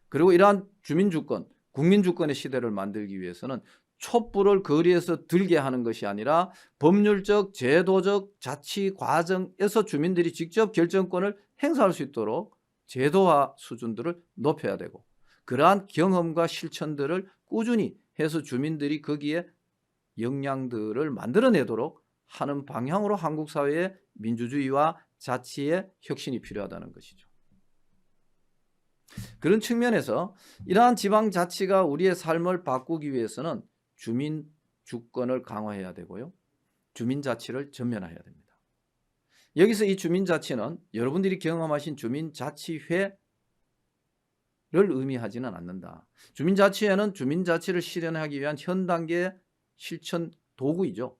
그리고 이러한 주민 주권, 국민 주권의 시대를 만들기 위해서는 촛불을 거리에서 들게 하는 것이 아니라 법률적, 제도적 자치 과정에서 주민들이 직접 결정권을 행사할 수 있도록 제도화 수준들을 높여야 되고, 그러한 경험과 실천들을 꾸준히 해서 주민들이 거기에 역량들을 만들어내도록 하는 방향으로 한국 사회의 민주주의와 자치의 혁신이 필요하다는 것이죠. 그런 측면에서 이러한 지방자치가 우리의 삶을 바꾸기 위해서는 주민 주권을 강화해야 되고요, 주민자치를 전면화해야 됩니다. 여기서 이 주민자치는 여러분들이 경험하신 주민자치회를 의미하지는 않는다. 주민자치회는 주민자치를 실현하기 위한 현 단계의 실천 도구이죠.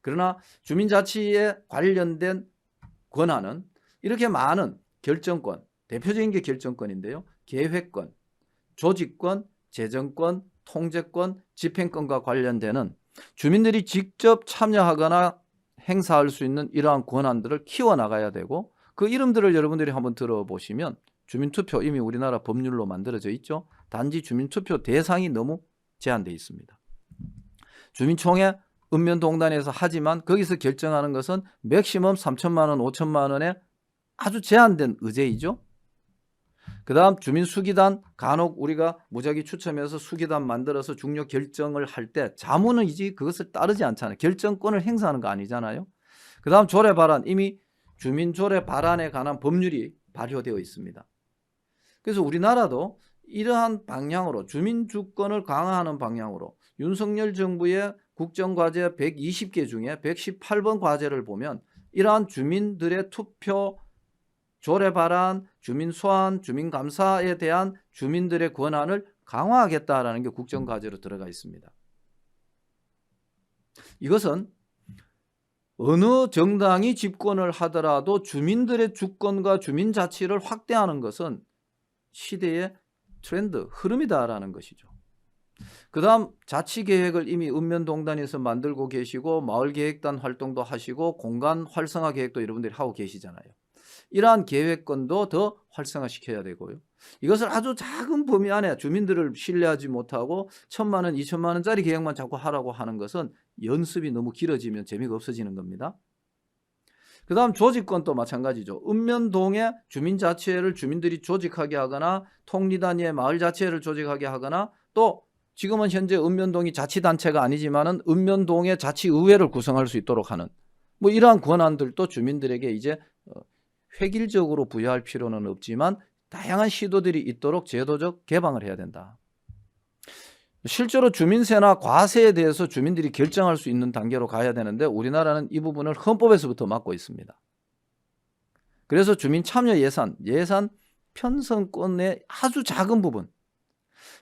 그러나 주민자치에 관련된 권한은 이렇게 많은 결정권, 대표적인 게 결정권인데요, 계획권, 조직권, 재정권, 통제권, 집행권과 관련되는 주민들이 직접 참여하거나 행사할 수 있는 이러한 권한들을 키워나가야 되고, 그 이름들을 여러분들이 한번 들어보시면 주민투표 이미 우리나라 법률로 만들어져 있죠. 단지 주민투표 대상이 너무 제한되어 있습니다. 주민총회 읍면동단에서 하지만 거기서 결정하는 것은 맥시멈 3천만 원, 5천만 원의 아주 제한된 의제이죠. 그 다음 주민수기단, 간혹 우리가 무작위 추첨해서 수기단 만들어서 중요 결정을 할 때 자문은 이제 그것을 따르지 않잖아요. 결정권을 행사하는 거 아니잖아요. 그 다음 조례발안, 이미 주민조례발안에 관한 법률이 발효되어 있습니다. 그래서 우리나라도 이러한 방향으로 주민주권을 강화하는 방향으로 윤석열 정부의 국정과제 120개 중에 118번 과제를 보면 이러한 주민들의 투표, 조례 발안, 주민 소환, 주민 감사에 대한 주민들의 권한을 강화하겠다라는 게 국정과제로 들어가 있습니다. 이것은 어느 정당이 집권을 하더라도 주민들의 주권과 주민 자치를 확대하는 것은 시대의 트렌드, 흐름이다라는 것이죠. 그 다음 자치계획을 이미 읍면동단에서 만들고 계시고 마을계획단 활동도 하시고 공간 활성화 계획도 여러분들이 하고 계시잖아요. 이러한 계획권도 더 활성화시켜야 되고요. 이것을 아주 작은 범위 안에 주민들을 신뢰하지 못하고 1,000만 원, 2,000만 원짜리 계획만 자꾸 하라고 하는 것은 연습이 너무 길어지면 재미가 없어지는 겁니다. 그 다음 조직권도 마찬가지죠. 읍면동의 주민자치회를 주민들이 조직하게 하거나 통리단위의 마을자치회를 조직하게 하거나 또 지금은 현재 읍면동이 자치단체가 아니지만은 읍면동의 자치의회를 구성할 수 있도록 하는 뭐 이러한 권한들도 주민들에게 이제 획일적으로 부여할 필요는 없지만 다양한 시도들이 있도록 제도적 개방을 해야 된다. 실제로 주민세나 과세에 대해서 주민들이 결정할 수 있는 단계로 가야 되는데 우리나라는 이 부분을 헌법에서부터 막고 있습니다. 그래서 주민 참여 예산 편성권의 아주 작은 부분,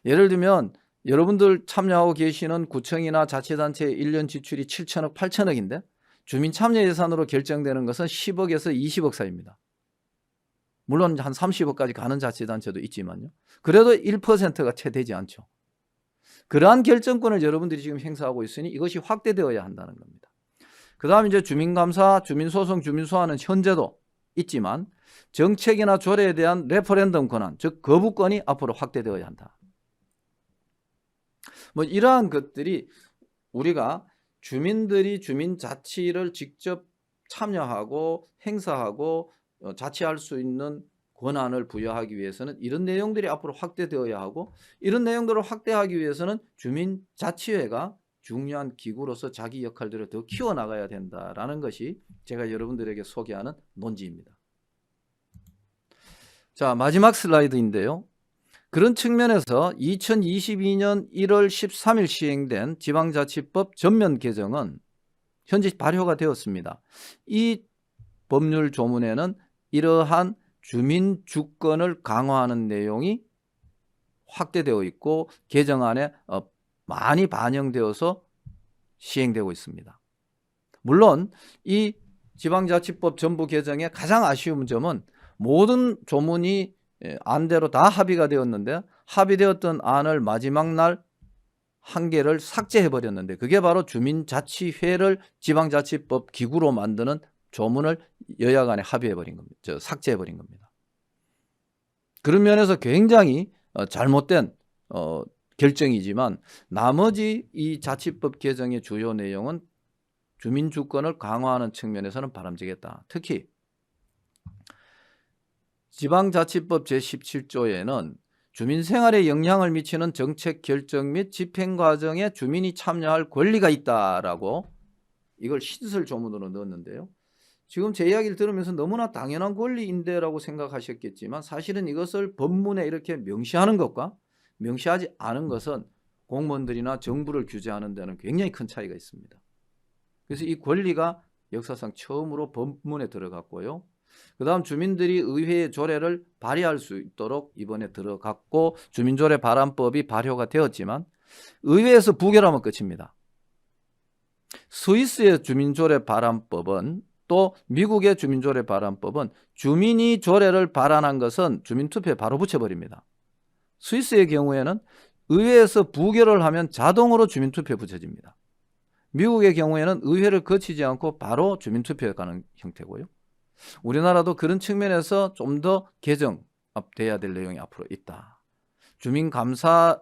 예를 들면 여러분들 참여하고 계시는 구청이나 자치단체의 1년 지출이 7천억, 8천억인데 주민 참여 예산으로 결정되는 것은 10억에서 20억 사이입니다. 물론 한 30억까지 가는 자치단체도 있지만요. 그래도 1%가 채 되지 않죠. 그러한 결정권을 여러분들이 지금 행사하고 있으니 이것이 확대되어야 한다는 겁니다. 그 다음 이제 주민감사, 주민소송, 주민소환은 현재도 있지만 정책이나 조례에 대한 레퍼런덤 권한, 즉 거부권이 앞으로 확대되어야 한다. 뭐 이러한 것들이 우리가 주민들이 주민자치를 직접 참여하고 행사하고 자치할 수 있는 권한을 부여하기 위해서는 이런 내용들이 앞으로 확대되어야 하고 이런 내용들을 확대하기 위해서는 주민자치회가 중요한 기구로서 자기 역할들을 더 키워나가야 된다라는 것이 제가 여러분들에게 소개하는 논지입니다. 자, 마지막 슬라이드인데요. 그런 측면에서 2022년 1월 13일 시행된 지방자치법 전면 개정은 현재 발효가 되었습니다. 이 법률 조문에는 이러한 주민 주권을 강화하는 내용이 확대되어 있고 개정안에 많이 반영되어서 시행되고 있습니다. 물론 이 지방자치법 전부 개정의 가장 아쉬운 점은 모든 조문이 안대로 다 합의가 되었는데 합의되었던 안을 마지막 날 한 개를 삭제해 버렸는데 그게 바로 주민자치회를 지방자치법 기구로 만드는 조문을 여야 간에 합의해 버린 겁니다. 삭제해 버린 겁니다. 그런 면에서 굉장히 잘못된 결정이지만 나머지 이 자치법 개정의 주요 내용은 주민 주권을 강화하는 측면에서는 바람직했다. 특히 지방자치법 제17조에는 주민 생활에 영향을 미치는 정책 결정 및 집행 과정에 주민이 참여할 권리가 있다라고 이걸 신설 조문으로 넣었는데요. 지금 제 이야기를 들으면서 너무나 당연한 권리인데라고 생각하셨겠지만 사실은 이것을 법문에 이렇게 명시하는 것과 명시하지 않은 것은 공무원들이나 정부를 규제하는 데는 굉장히 큰 차이가 있습니다. 그래서 이 권리가 역사상 처음으로 법문에 들어갔고요. 그 다음 주민들이 의회의 조례를 발의할 수 있도록 이번에 들어갔고 주민조례 발안법이 발효가 되었지만 의회에서 부결하면 끝입니다. 스위스의 주민조례 발안법은 또 미국의 주민조례 발안법은 주민이 조례를 발안한 것은 주민투표에 바로 붙여버립니다. 스위스의 경우에는 의회에서 부결을 하면 자동으로 주민투표에 붙여집니다. 미국의 경우에는 의회를 거치지 않고 바로 주민투표에 가는 형태고요. 우리나라도 그런 측면에서 좀 더 개정돼야 될 내용이 앞으로 있다. 주민감사를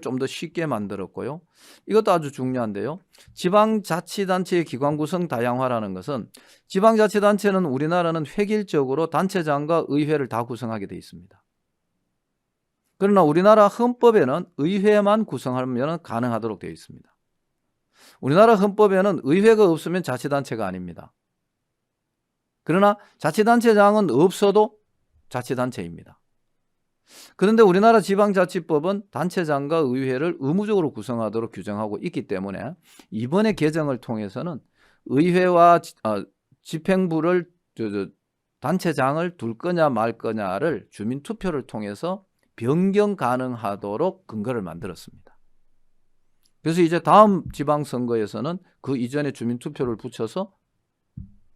좀 더 쉽게 만들었고요. 이것도 아주 중요한데요. 지방자치단체의 기관 구성 다양화라는 것은 지방자치단체는 우리나라는 획일적으로 단체장과 의회를 다 구성하게 되어 있습니다. 그러나 우리나라 헌법에는 의회만 구성하면 가능하도록 되어 있습니다. 우리나라 헌법에는 의회가 없으면 자치단체가 아닙니다. 그러나 자치단체장은 없어도 자치단체입니다. 그런데 우리나라 지방자치법은 단체장과 의회를 의무적으로 구성하도록 규정하고 있기 때문에 이번에 개정을 통해서는 의회와 집행부를 단체장을 둘 거냐 말 거냐를 주민투표를 통해서 변경 가능하도록 근거를 만들었습니다. 그래서 이제 다음 지방선거에서는 그 이전에 주민투표를 붙여서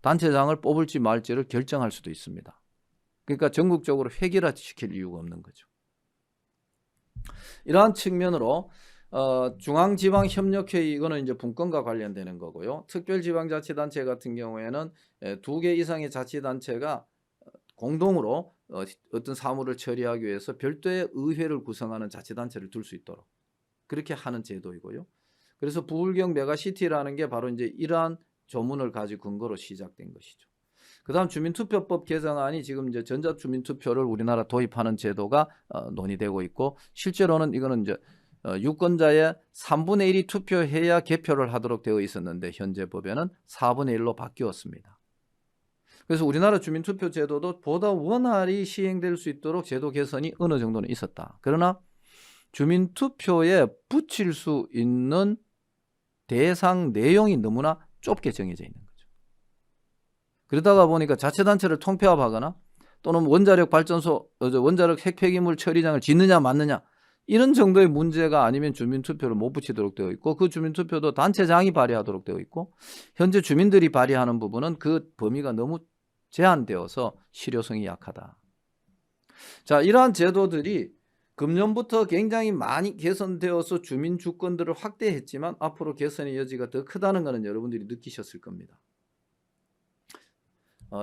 단체장을 뽑을지 말지를 결정할 수도 있습니다. 그러니까 전국적으로 획일화시킬 이유가 없는 거죠. 이러한 측면으로 중앙지방협력회의, 이거는 이제 분권과 관련되는 거고요. 특별지방자치단체 같은 경우에는 2개 이상의 자치단체가 공동으로 어떤 사무를 처리하기 위해서 별도의 의회를 구성하는 자치단체를 둘 수 있도록 그렇게 하는 제도이고요. 그래서 부울경 메가시티라는 게 바로 이제 이러한 조문을 가지고 근거로 시작된 것이죠. 그다음 주민투표법 개정안이 지금 이제 전자주민투표를 우리나라 도입하는 제도가 논의되고 있고, 실제로는 이거는 이제 유권자의 3분의 1이 투표해야 개표를 하도록 되어 있었는데 현재 법에는 4분의 1로 바뀌었습니다. 그래서 우리나라 주민투표 제도도 보다 원활히 시행될 수 있도록 제도 개선이 어느 정도는 있었다. 그러나 주민투표에 붙일 수 있는 대상 내용이 너무나 좁게 정해져 있는 거죠. 그러다가 보니까 자치단체를 통폐합하거나 또는 원자력 발전소, 원자력 핵폐기물 처리장을 짓느냐 맞느냐 이런 정도의 문제가 아니면 주민투표를 못 붙이도록 되어 있고, 그 주민투표도 단체장이 발의하도록 되어 있고, 현재 주민들이 발의하는 부분은 그 범위가 너무 제한되어서 실효성이 약하다. 자, 이러한 제도들이 금년부터 굉장히 많이 개선되어서 주민 주권들을 확대했지만 앞으로 개선의 여지가 더 크다는 것은 여러분들이 느끼셨을 겁니다.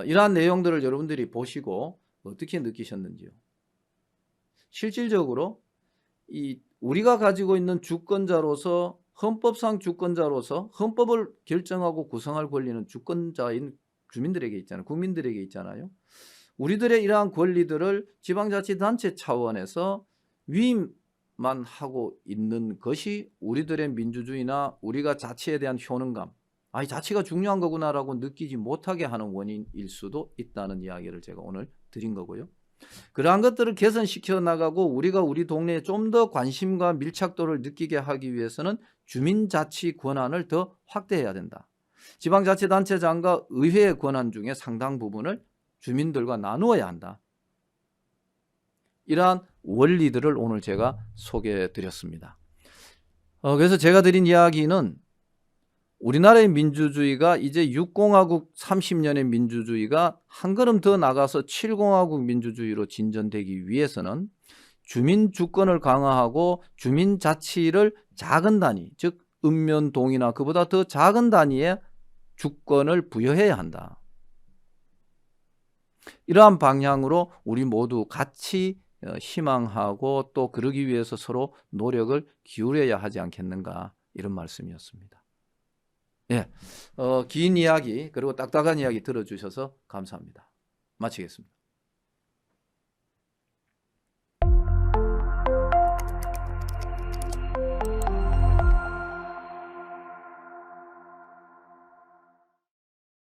이러한 내용들을 여러분들이 보시고 어떻게 느끼셨는지요? 실질적으로 우리가 가지고 있는 주권자로서, 헌법상 주권자로서 헌법을 결정하고 구성할 권리는 주권자인 주민들에게 있잖아요. 국민들에게 있잖아요. 우리들의 이러한 권리들을 지방자치단체 차원에서 위임만 하고 있는 것이 우리들의 민주주의나 우리가 자치에 대한 효능감, 이 자치가 중요한 거구나라고 느끼지 못하게 하는 원인일 수도 있다는 이야기를 제가 오늘 드린 거고요. 그러한 것들을 개선시켜 나가고 우리가 우리 동네에 좀 더 관심과 밀착도를 느끼게 하기 위해서는 주민자치 권한을 더 확대해야 된다. 지방자치단체장과 의회의 권한 중에 상당 부분을 주민들과 나누어야 한다. 이러한 원리들을 오늘 제가 소개해 드렸습니다. 그래서 제가 드린 이야기는 우리나라의 민주주의가 이제 6공화국 30년의 민주주의가 한 걸음 더 나가서 7공화국 민주주의로 진전되기 위해서는 주민 주권을 강화하고 주민 자치를 작은 단위, 즉 읍면동이나 그보다 더 작은 단위의 주권을 부여해야 한다. 이러한 방향으로 우리 모두 같이 희망하고 또 그러기 위해서 서로 노력을 기울여야 하지 않겠는가, 이런 말씀이었습니다. 긴 이야기 그리고 딱딱한 이야기 들어주셔서 감사합니다. 마치겠습니다.